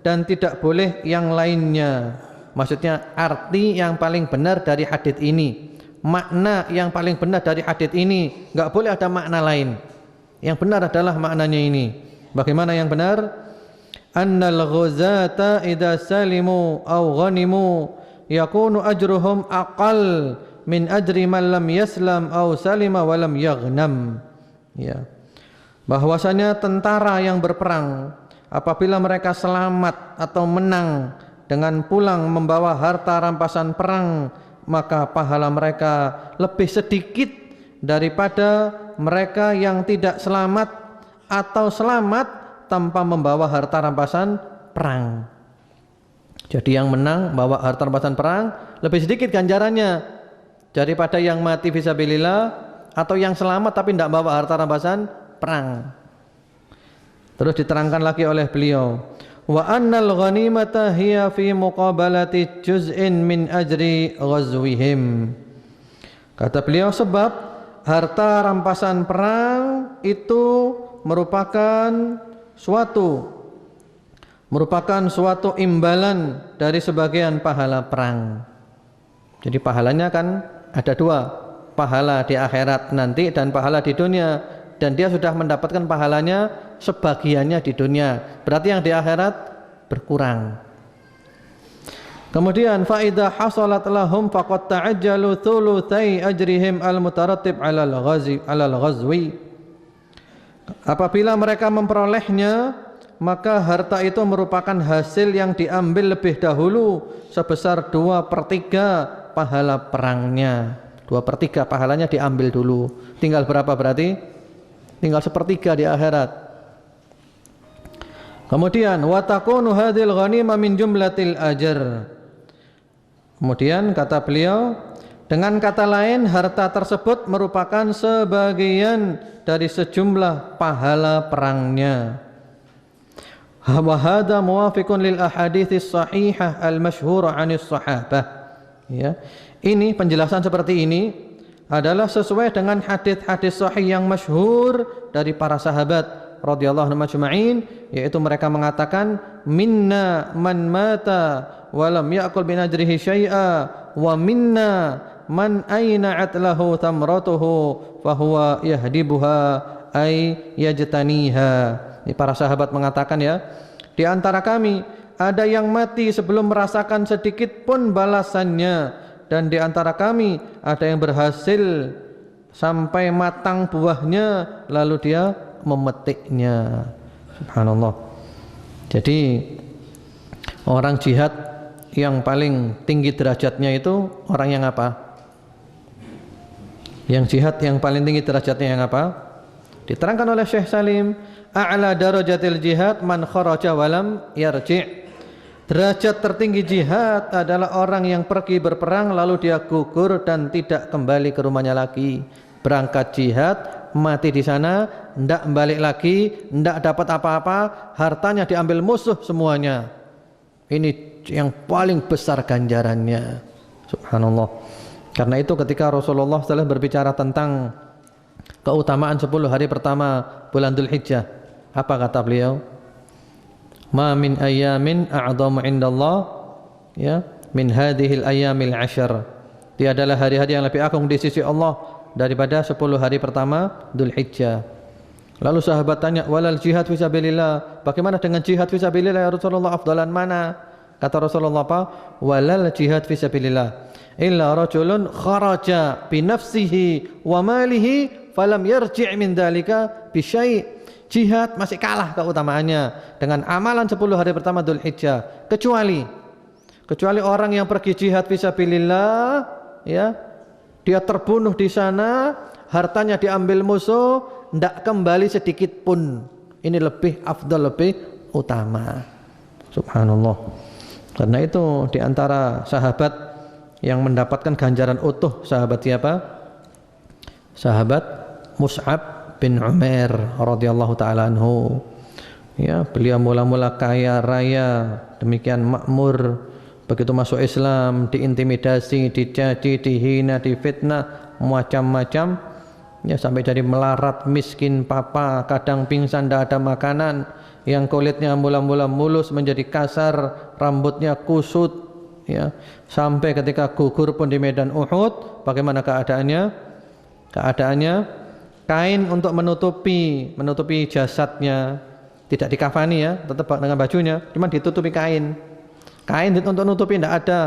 dan tidak boleh yang lainnya. Maksudnya arti yang paling benar dari hadits ini, makna yang paling benar dari hadits ini, enggak boleh ada makna lain. Yang benar adalah maknanya ini. Bagaimana yang benar? Annal ghuzata idza salimu aw ghanimu yakunu ajruhum aqal min ajri man lam yaslam aw salima wa lam yaghnam. Ya. Bahwasanya tentara yang berperang apabila mereka selamat atau menang dengan pulang membawa harta rampasan perang, maka pahala mereka lebih sedikit daripada mereka yang tidak selamat atau selamat tanpa membawa harta rampasan perang. Jadi yang menang bawa harta rampasan perang lebih sedikit ganjarannya daripada yang mati fisabilillah atau yang selamat tapi tidak bawa harta rampasan perang. Terus diterangkan lagi oleh beliau, wa annal ghanimata hiya fi muqabalati juz'in min ajri ghazwihim. Kata beliau, sebab harta rampasan perang itu merupakan suatu imbalan dari sebagian pahala perang. Jadi pahalanya kan ada dua, pahala di akhirat nanti dan pahala di dunia, dan dia sudah mendapatkan pahalanya sebagiannya di dunia, berarti yang di akhirat berkurang. Kemudian fa idza hasalat lahum faqad ta'ajjalu thulutsai ajrihim al-mutarattib 'ala al-ghazwi. Apabila mereka memperolehnya, maka harta itu merupakan hasil yang diambil lebih dahulu sebesar 2/3 pahala perangnya. 2/3 pahalanya diambil dulu. Tinggal berapa berarti? Tinggal 1/3 di akhirat. Kemudian wa takunu hadhil ghanimah min jumlatil ajr. Kemudian kata beliau, dengan kata lain harta tersebut merupakan sebagian dari sejumlah pahala perangnya. Wa hadza muwafiqun lil ahadits sahihah al masyhurah 'anis sahabah. Ya. Ini penjelasan seperti ini adalah sesuai dengan hadis-hadis sahih yang masyhur dari para sahabat radhiyallahu anhum ajma'in, yaitu mereka mengatakan minna man mata wa lam ya'kul min ajrihi syai'a wa minna man ayna'at lahu thamratuhu fahuwa yahdibuha ay yajtaniha. Ini para sahabat mengatakan ya, di antara kami ada yang mati sebelum merasakan sedikit pun balasannya, dan di antara kami ada yang berhasil sampai matang buahnya lalu dia memetiknya. Subhanallah. Jadi orang jihad yang paling tinggi derajatnya itu orang yang apa? Yang jihad yang paling tinggi derajatnya yang apa? Diterangkan oleh Syekh Salim, a'la darajatil jihad man kharaja walam yarji'. Derajat tertinggi jihad adalah orang yang pergi berperang lalu dia gugur dan tidak kembali ke rumahnya lagi. Berangkat jihad, mati di sana, tidak balik lagi, tidak dapat apa-apa, hartanya diambil musuh semuanya. Ini yang paling besar ganjarannya. Subhanallah. Karena itu ketika Rasulullah SAW berbicara tentang keutamaan 10 hari pertama bulan Dzulhijjah, apa kata beliau? Ma min ayamin a'dhamu indallah ya min hadhil ayamil 'ashar. Tiadalah hari-hari yang lebih agung di sisi Allah daripada 10 hari pertama Dzulhijjah. Lalu sahabat tanya, walal jihad fisabilillah, bagaimana dengan jihad fisabilillah ya Rasulullah, afdalan mana? Kata Rasulullah apa? Walal jihad fisabilillah illa rajulun kharaja bi nafsihi wa malihi falam yarji' min dzalika bi syai'. Jihad masih kalah keutamaannya dengan amalan 10 hari pertama Dzulhijjah, kecuali orang yang pergi jihad fisabilillah ya, dia terbunuh di sana, hartanya diambil musuh, tidak kembali sedikit pun. Ini lebih afdal, lebih utama. Subhanallah. Karena itu di antara sahabat yang mendapatkan ganjaran utuh, sahabat siapa? Sahabat Mus'ab bin Umair radhiyallahu taala anhu. Ya, beliau mula-mula kaya raya, demikian makmur. Begitu masuk Islam diintimidasi, dicaci, dihina, difitnah, macam-macam. Ya, sampai jadi melarat, miskin, papa, kadang pingsan, tidak ada makanan, yang kulitnya mula-mula mulus menjadi kasar, rambutnya kusut, ya, sampai ketika gugur pun di medan Uhud, bagaimana keadaannya? Kain untuk menutupi jasadnya, tidak dikafani ya, tetap dengan bajunya, cuma ditutupi kain. Kain untuk nutupi tidak ada,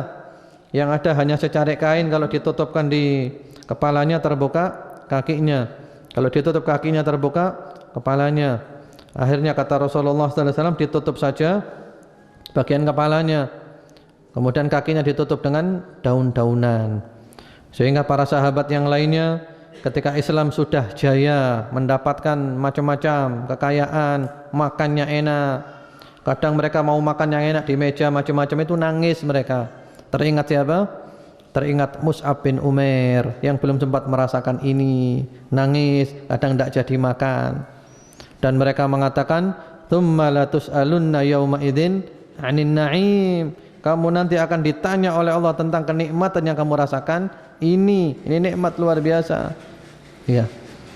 yang ada hanya secarik kain, kalau ditutupkan di kepalanya terbuka kakinya, kalau ditutup kakinya terbuka kepalanya. Akhirnya kata Rasulullah SAW, ditutup saja bagian kepalanya, kemudian kakinya ditutup dengan daun-daunan. Sehingga para sahabat yang lainnya ketika Islam sudah jaya, mendapatkan macam-macam kekayaan, makannya enak, kadang mereka mau makan yang enak di meja macam-macam itu nangis mereka. Teringat siapa? Teringat Mus'ab bin Umair yang belum sempat merasakan ini, nangis, kadang tidak jadi makan. Dan mereka mengatakan, "Tsumma la tus'alunna yauma idzin 'anin na'im." Kamu nanti akan ditanya oleh Allah tentang kenikmatan yang kamu rasakan. Ini nikmat luar biasa. Ya,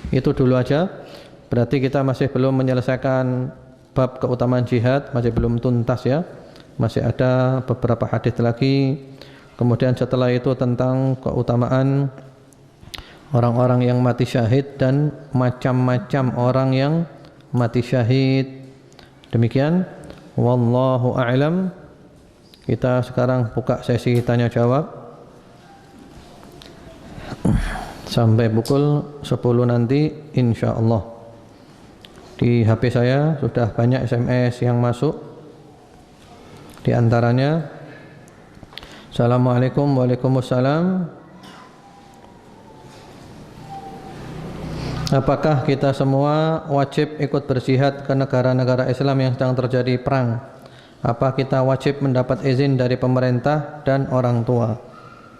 itu dulu aja. Berarti kita masih belum menyelesaikan bab keutamaan jihad, masih belum tuntas ya. Masih ada beberapa hadis lagi. Kemudian setelah itu tentang keutamaan orang-orang yang mati syahid dan macam-macam orang yang mati syahid. Demikian, wallahu a'lam. Kita sekarang buka sesi tanya jawab sampai pukul 10 nanti insyaallah. Di HP saya sudah banyak SMS yang masuk. Di antaranya, Assalamualaikum, waalaikumsalam. Apakah kita semua wajib ikut berjihad ke negara-negara Islam yang sedang terjadi perang? Apa kita wajib mendapat izin dari pemerintah dan orang tua?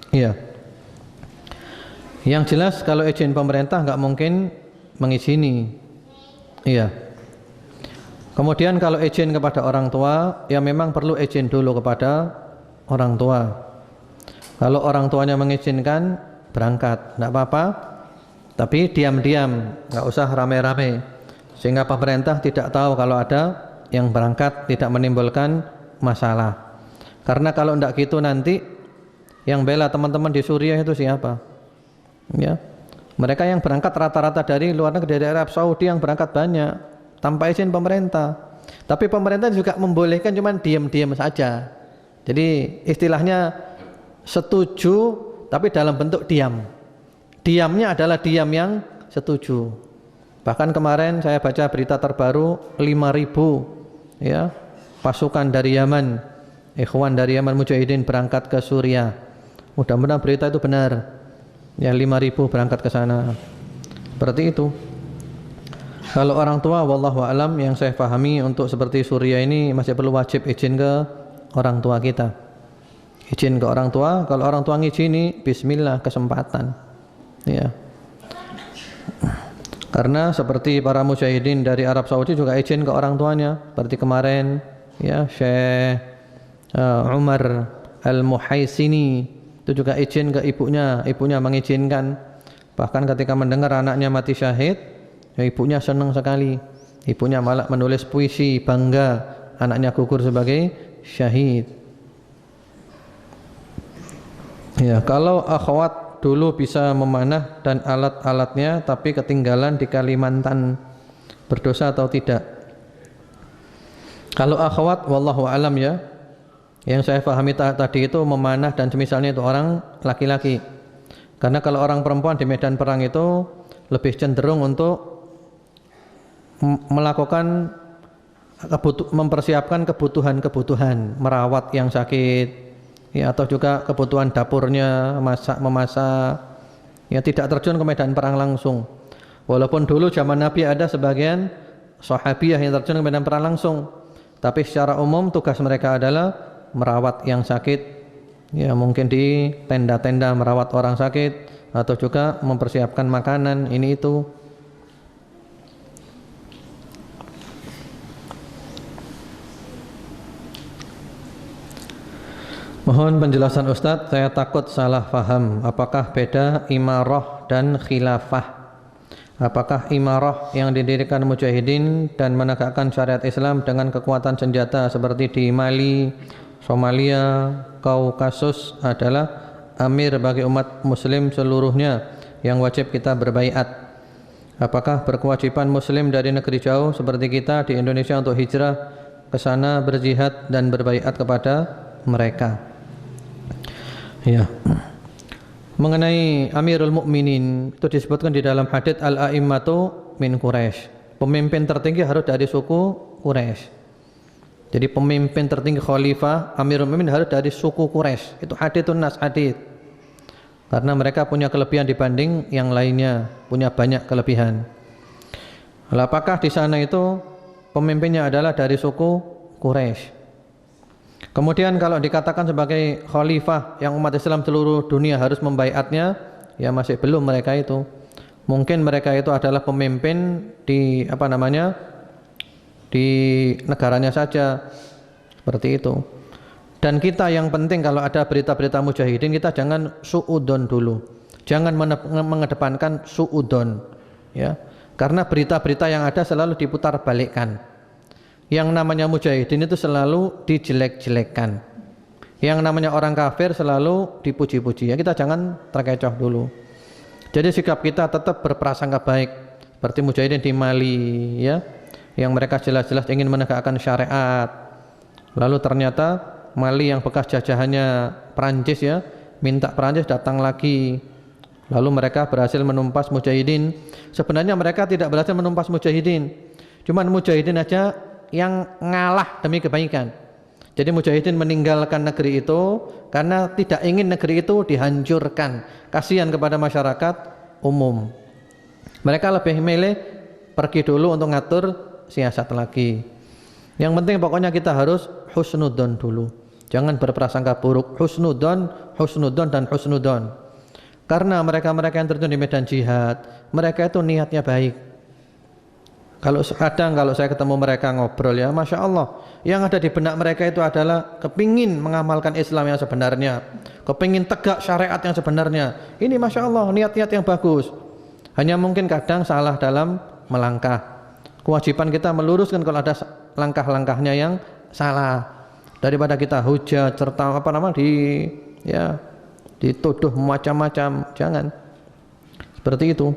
Iya. Yang jelas kalau izin pemerintah nggak mungkin mengizini. Iya. Kemudian kalau izin kepada orang tua, ya memang perlu izin dulu kepada orang tua. Kalau orang tuanya mengizinkan, berangkat, tidak apa-apa. Tapi diam-diam, nggak usah rame-rame, sehingga pemerintah tidak tahu kalau ada yang berangkat, tidak menimbulkan masalah. Karena kalau tidak gitu nanti yang bela teman-teman di Suriah itu siapa? Ya, mereka yang berangkat rata-rata dari luar negeri, dari Arab Saudi yang berangkat banyak tanpa izin pemerintah. Tapi pemerintah juga membolehkan, cuman diam-diam saja. Jadi istilahnya setuju, tapi dalam bentuk diam. Diamnya adalah diam yang setuju. Bahkan kemarin saya baca berita terbaru 5.000 ya pasukan dari Yaman, ikhwan dari Yaman Mujahidin berangkat ke Suriah. Mudah-mudahan berita itu benar. Ya 5.000 berangkat ke sana. Seperti itu. Kalau orang tua, wallahu alam, yang saya pahami untuk seperti Suriah ini masih perlu wajib izin ke orang tua kita. Izin ke orang tua. Kalau orang tua ngizini, bismillah, kesempatan. Ya. Karena seperti para mujahidin dari Arab Saudi juga izin ke orang tuanya. Seperti kemarin ya Syekh Umar Al-Muhaisini itu juga izin ke ibunya mengizinkan. Bahkan ketika mendengar anaknya mati syahid, ya ibunya senang sekali. Ibunya malah menulis puisi bangga anaknya gugur sebagai syahid. Ya, kalau akhwat dulu bisa memanah dan alat-alatnya tapi ketinggalan di Kalimantan, berdosa atau tidak? Kalau akhwat wallahu alam ya, yang saya pahami tadi itu memanah dan semisalnya itu orang laki-laki. Karena kalau orang perempuan di medan perang itu lebih cenderung untuk melakukan mempersiapkan kebutuhan-kebutuhan, merawat yang sakit, ya, atau juga kebutuhan dapurnya, memasak, ya, tidak terjun ke medan perang langsung. Walaupun dulu zaman Nabi ada sebagian sahabiah yang terjun ke medan perang langsung, tapi secara umum tugas mereka adalah merawat yang sakit, ya, mungkin di tenda-tenda merawat orang sakit, atau juga mempersiapkan makanan ini itu. Mohon penjelasan Ustadz, saya takut salah faham. Apakah beda imarah dan khilafah? Apakah imarah yang didirikan mujahidin dan menegakkan syariat Islam dengan kekuatan senjata seperti di Mali, Somalia, Kaukasus adalah amir bagi umat muslim seluruhnya yang wajib kita berbaiat? Apakah berkewajiban muslim dari negeri jauh seperti kita di Indonesia untuk hijrah ke sana, berjihad dan berbaiat kepada mereka? Ya. Mengenai Amirul Mukminin itu disebutkan di dalam hadits al-a'immatu min Quraisy. Pemimpin tertinggi harus dari suku Quraisy. Jadi pemimpin tertinggi khalifah Amirul Mukminin harus dari suku Quraisy. Itu haditsun nas hadits. Karena mereka punya kelebihan dibanding yang lainnya, punya banyak kelebihan. Lalu apakah di sana itu pemimpinnya adalah dari suku Quraisy? Kemudian kalau dikatakan sebagai khalifah yang umat Islam seluruh dunia harus membaiatnya, ya masih belum mereka itu. Mungkin mereka itu adalah pemimpin di di negaranya saja, seperti itu. Dan kita yang penting kalau ada berita-berita mujahidin, kita jangan suudon dulu, jangan mengedepankan suudon, ya, karena berita-berita yang ada selalu diputar balikkan. Yang namanya mujahidin itu selalu dijelek-jelekkan. Yang namanya orang kafir selalu dipuji-puji. Ya, kita jangan terkecoh dulu. Jadi sikap kita tetap berprasangka baik, seperti mujahidin di Mali, ya, yang mereka jelas-jelas ingin menegakkan syariat. Lalu ternyata Mali yang bekas jajahannya Perancis, ya, minta Perancis datang lagi. Lalu mereka berhasil menumpas mujahidin. Sebenarnya mereka tidak berhasil menumpas mujahidin. Cuman mujahidin aja yang ngalah demi kebaikan. Jadi mujahidin meninggalkan negeri itu karena tidak ingin negeri itu dihancurkan. Kasihan kepada masyarakat umum. Mereka lebih milih pergi dulu untuk ngatur siasat lagi. Yang penting pokoknya kita harus husnudzon dulu. Jangan berprasangka buruk. Husnudzon dan husnudzon. Karena mereka-mereka yang terjun di medan jihad, mereka itu niatnya baik. Kalau saya ketemu mereka ngobrol, ya Masya Allah, yang ada di benak mereka itu adalah kepingin mengamalkan Islam yang sebenarnya, kepingin tegak syariat yang sebenarnya. Ini Masya Allah niat-niat yang bagus. Hanya mungkin kadang salah dalam melangkah. Kewajiban kita meluruskan kalau ada langkah-langkahnya yang salah, daripada kita hujat serta dituduh macam-macam. Jangan seperti itu.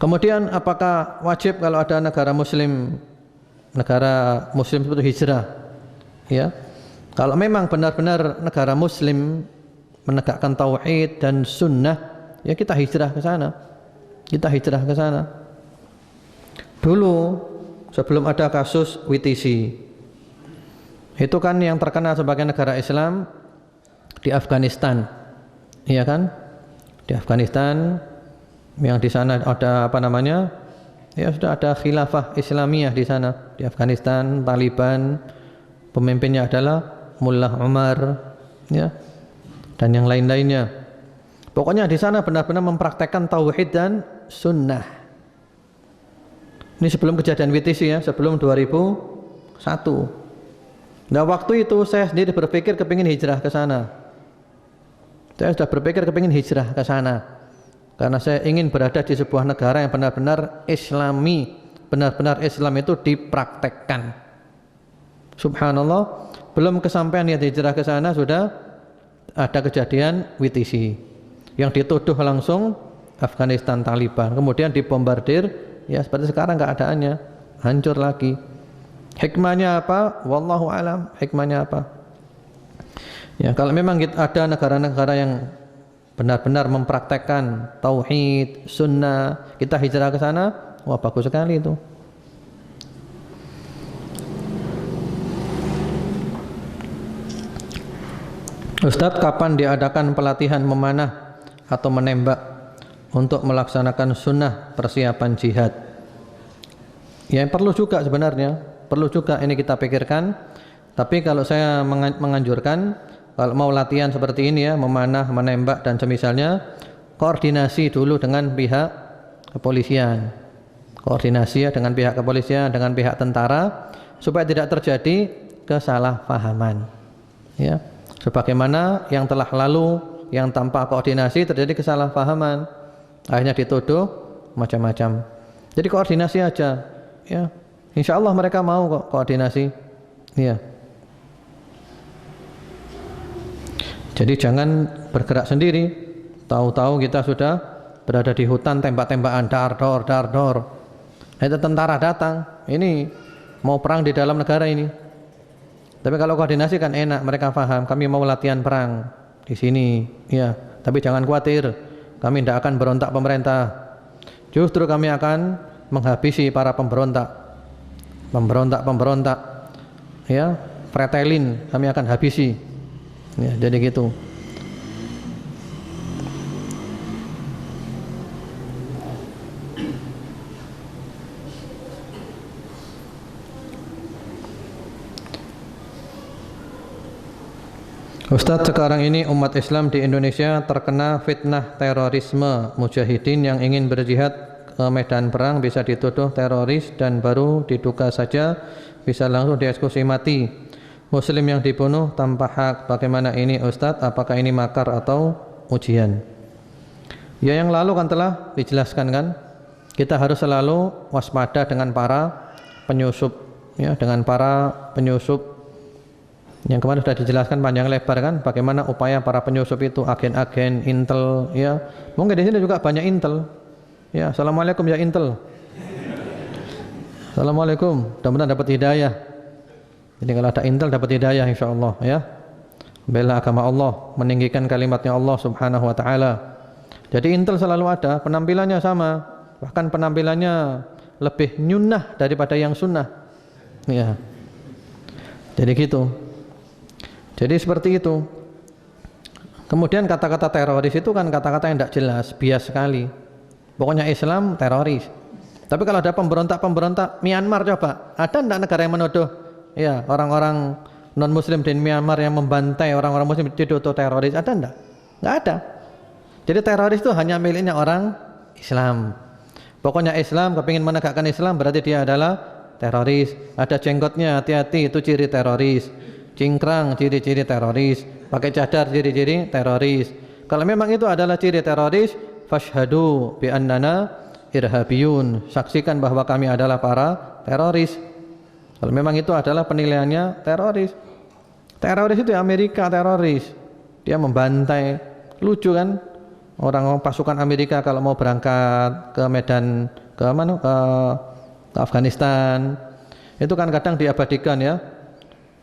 Kemudian apakah wajib kalau ada negara muslim itu hijrah? Ya. Kalau memang benar-benar negara muslim menegakkan tauhid dan sunnah, ya kita hijrah ke sana. Kita hijrah ke sana. Dulu sebelum ada kasus WTC, itu kan yang terkenal sebagai negara Islam di Afghanistan. Iya kan? Di Afghanistan yang di sana ada ya sudah ada khilafah Islamiyah di sana di Afghanistan. Taliban pemimpinnya adalah Mullah Umar, ya, dan yang lain-lainnya. Pokoknya di sana benar-benar mempraktekkan tauhid dan sunnah. Ini sebelum kejadian WTC, ya, sebelum 2001. Nah waktu itu saya sendiri berpikir kepingin hijrah ke sana. Saya sudah berpikir kepingin hijrah ke sana. Karena saya ingin berada di sebuah negara yang benar-benar Islami, benar-benar Islam itu dipraktekkan. Subhanallah, belum kesampaian niat hijrah ke sana sudah ada kejadian WTC yang dituduh langsung Afghanistan Taliban, kemudian dibombardir, ya seperti sekarang keadaannya, hancur lagi. Hikmahnya apa? Wallahu alam, hikmahnya apa? Ya, kalau memang ada negara-negara yang benar-benar mempraktekkan tauhid, sunnah, kita hijrah ke sana, wah bagus sekali itu. Ustadz, kapan diadakan pelatihan memanah atau menembak untuk melaksanakan sunnah persiapan jihad? Ya perlu juga sebenarnya, perlu juga ini kita pikirkan. Tapi kalau saya menganjurkan, kalau mau latihan seperti ini ya, memanah, menembak dan semisalnya, koordinasi dulu dengan pihak kepolisian. Koordinasi ya dengan pihak kepolisian, dengan pihak tentara, supaya tidak terjadi kesalahpahaman. Ya, sebagaimana yang telah lalu, yang tanpa koordinasi terjadi kesalahpahaman, akhirnya dituduh macam-macam. Jadi koordinasi aja, ya. Insya Allah mereka mau kok koordinasi, ya. Jadi jangan bergerak sendiri. Tahu-tahu kita sudah berada di hutan, tembak-tembakan, dar dor. Itu tentara datang, ini mau perang di dalam negara ini. Tapi kalau koordinasi kan enak, mereka paham. Kami mau latihan perang di sini, ya. Tapi jangan khawatir, kami tidak akan berontak pemerintah. Justru kami akan menghabisi para pemberontak, ya. Pretelin kami akan habisi. Ya, jadi gitu. Ustadz, sekarang ini umat Islam di Indonesia terkena fitnah terorisme. Mujahidin yang ingin berjihad ke medan perang bisa dituduh teroris dan baru diduga saja bisa langsung dieksekusi mati. Muslim yang dibunuh tanpa hak, bagaimana ini Ustadz? Apakah ini makar atau ujian? Ya, yang lalu kan telah dijelaskan kan, kita harus selalu waspada dengan para penyusup, ya, dengan para penyusup. Yang kemarin sudah dijelaskan panjang lebar kan, bagaimana upaya para penyusup itu, agen-agen Intel, ya. Mungkin di sini juga banyak Intel. Ya, assalamualaikum ya Intel. Assalamualaikum, mudah-mudahan dapat hidayah. Jadi kalau ada Intel dapat hidayah insyaallah, ya. Bela agama Allah, meninggikan kalimatnya Allah Subhanahu wa taala. Jadi Intel selalu ada, penampilannya sama, bahkan penampilannya lebih nyunnah daripada yang sunnah. Ya. Jadi gitu. Jadi seperti itu. Kemudian kata-kata teroris itu kan kata-kata yang tidak jelas, bias sekali. Pokoknya Islam teroris. Tapi kalau ada pemberontak-pemberontak Myanmar, coba, ada tidak negara yang menuduh, ya, orang-orang non-Muslim di Myanmar yang membantai orang-orang Muslim dituduh teroris? Ada enggak? Enggak ada. Jadi teroris itu hanya miliknya orang Islam. Pokoknya Islam kepingin menegakkan Islam berarti dia adalah teroris. Ada jenggotnya, hati-hati, itu ciri teroris. Cingkrang, ciri-ciri teroris. Pakai cadar, ciri-ciri teroris. Kalau memang itu adalah ciri teroris, fashhadu bi annana irhabiyun, saksikan bahwa kami adalah para teroris. Kalau memang itu adalah penilaiannya teroris. Teroris itu Amerika teroris. Dia membantai. Lucu kan? Orang pasukan Amerika kalau mau berangkat ke medan, ke mana? Ke Afghanistan. Itu kan kadang diabadikan, ya.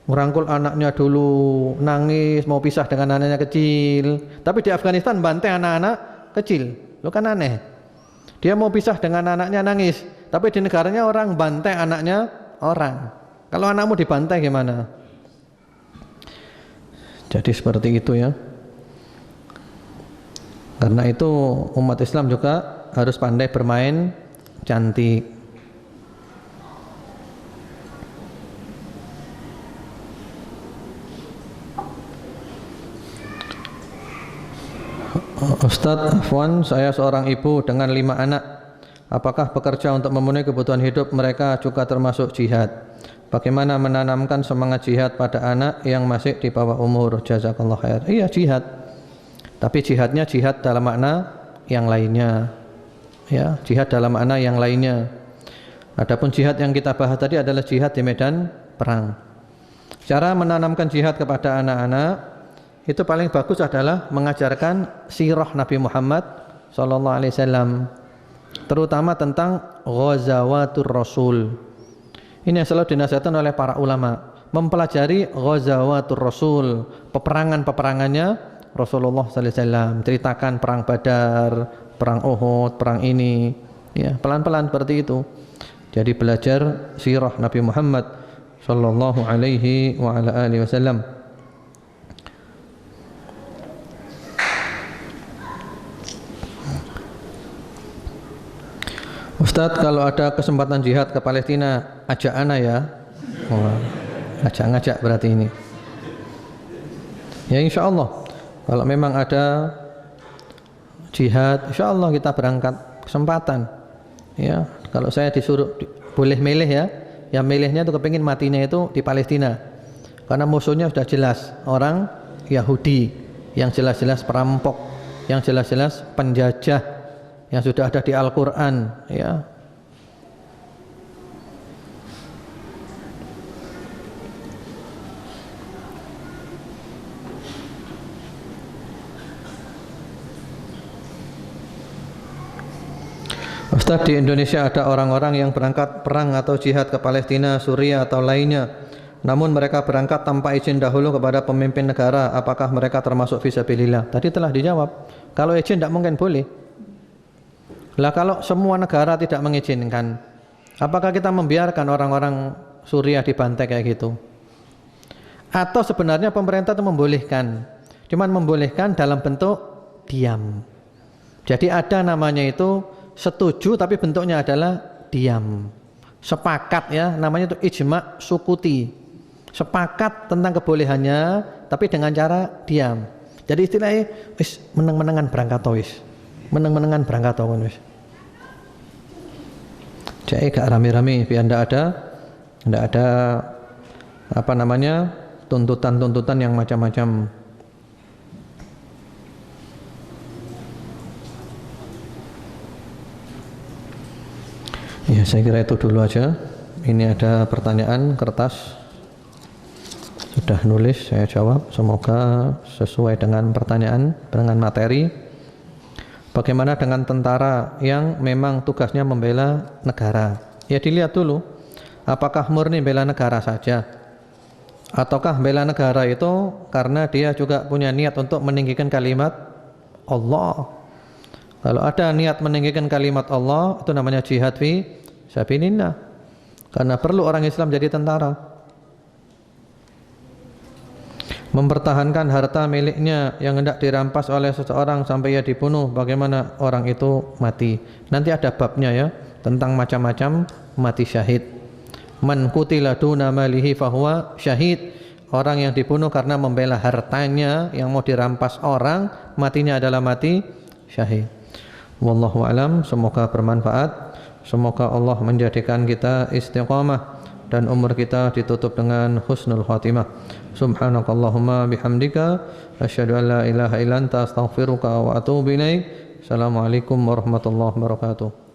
Merangkul anaknya dulu, nangis mau pisah dengan anaknya kecil. Tapi di Afghanistan bantai anak-anak kecil. Lu kan aneh. Dia mau pisah dengan anaknya nangis, tapi di negaranya orang bantai anaknya orang. Kalau anakmu dibantai gimana? Jadi seperti itu, ya. Karena itu umat Islam juga harus pandai bermain cantik. Ustadz, afwan, saya seorang ibu dengan 5 anak. Apakah bekerja untuk memenuhi kebutuhan hidup mereka juga termasuk jihad? Bagaimana menanamkan semangat jihad pada anak yang masih di bawah umur? Jazakallah khair. Iya, jihad. Tapi jihadnya jihad dalam makna yang lainnya. Ya, jihad dalam makna yang lainnya. Adapun jihad yang kita bahas tadi adalah jihad di medan perang. Cara menanamkan jihad kepada anak-anak itu paling bagus adalah mengajarkan sirah Nabi Muhammad sallallahu alaihi wasallam, terutama tentang ghazawatur Rasul. Ini yang selalu dinasihatkan oleh para ulama, mempelajari ghazawatur Rasul, peperangan-peperangannya Rasulullah sallallahu alaihi wasallam. Ceritakan perang Badar, perang Uhud, perang ini, ya, pelan-pelan seperti itu. Jadi belajar sirah Nabi Muhammad sallallahu alaihi wa ala alihi wasallam. Ustadz, kalau ada kesempatan jihad ke Palestina, ajak ana ya. Oh, ngajak berarti ini. Ya insya Allah, kalau memang ada jihad, insya Allah kita berangkat kesempatan. Ya, kalau saya disuruh boleh milih ya, yang milihnya itu kepingin matinya itu di Palestina, karena musuhnya sudah jelas, orang Yahudi, yang jelas-jelas perampok, yang jelas-jelas penjajah, yang sudah ada di Al-Quran, ya. Ustaz, di Indonesia ada orang-orang yang berangkat perang atau jihad ke Palestina, Suriah atau lainnya, namun mereka berangkat tanpa izin dahulu kepada pemimpin negara. Apakah mereka termasuk fisabilillah? Tadi telah dijawab, kalau izin tidak mungkin boleh. Lah kalau semua negara tidak mengizinkan, apakah kita membiarkan orang-orang Suriah dibantai kayak gitu? Atau sebenarnya pemerintah itu membolehkan, cuman membolehkan dalam bentuk diam. Jadi ada namanya itu setuju tapi bentuknya adalah diam. Sepakat ya, namanya itu ijma sukuti. Sepakat tentang kebolehannya tapi dengan cara diam. Jadi istilahnya wis meneng-menengan berangkat wis. Meneng-menengan berangkat wis. Jadi gak rame-rame biar ndak ada apa namanya tuntutan-tuntutan yang macam-macam. Ya, saya kira itu dulu aja. Ini ada pertanyaan kertas, sudah nulis, saya jawab. Semoga sesuai dengan pertanyaan, dengan materi. Bagaimana dengan tentara yang memang tugasnya membela negara? Ya dilihat dulu, apakah murni bela negara saja, ataukah bela negara itu karena dia juga punya niat untuk meninggikan kalimat Allah. Kalau ada niat meninggikan kalimat Allah, itu namanya jihad fi sabilillah. Karena perlu orang Islam jadi tentara. Mempertahankan harta miliknya yang hendak dirampas oleh seseorang sampai ia dibunuh, bagaimana orang itu mati? Nanti ada babnya ya, tentang macam-macam mati syahid. Man qutila duna malihi fahuwa syahid. Orang yang dibunuh karena membela hartanya yang mau dirampas orang, matinya adalah mati syahid. Wallahu alam, semoga bermanfaat. Semoga Allah menjadikan kita istiqamah dan umur kita ditutup dengan husnul khatimah. Subhanakallahumma bihamdika asyhadu an la ilaha illa anta astaghfiruka wa atubu ilaik. Assalamualaikum warahmatullahi wabarakatuh.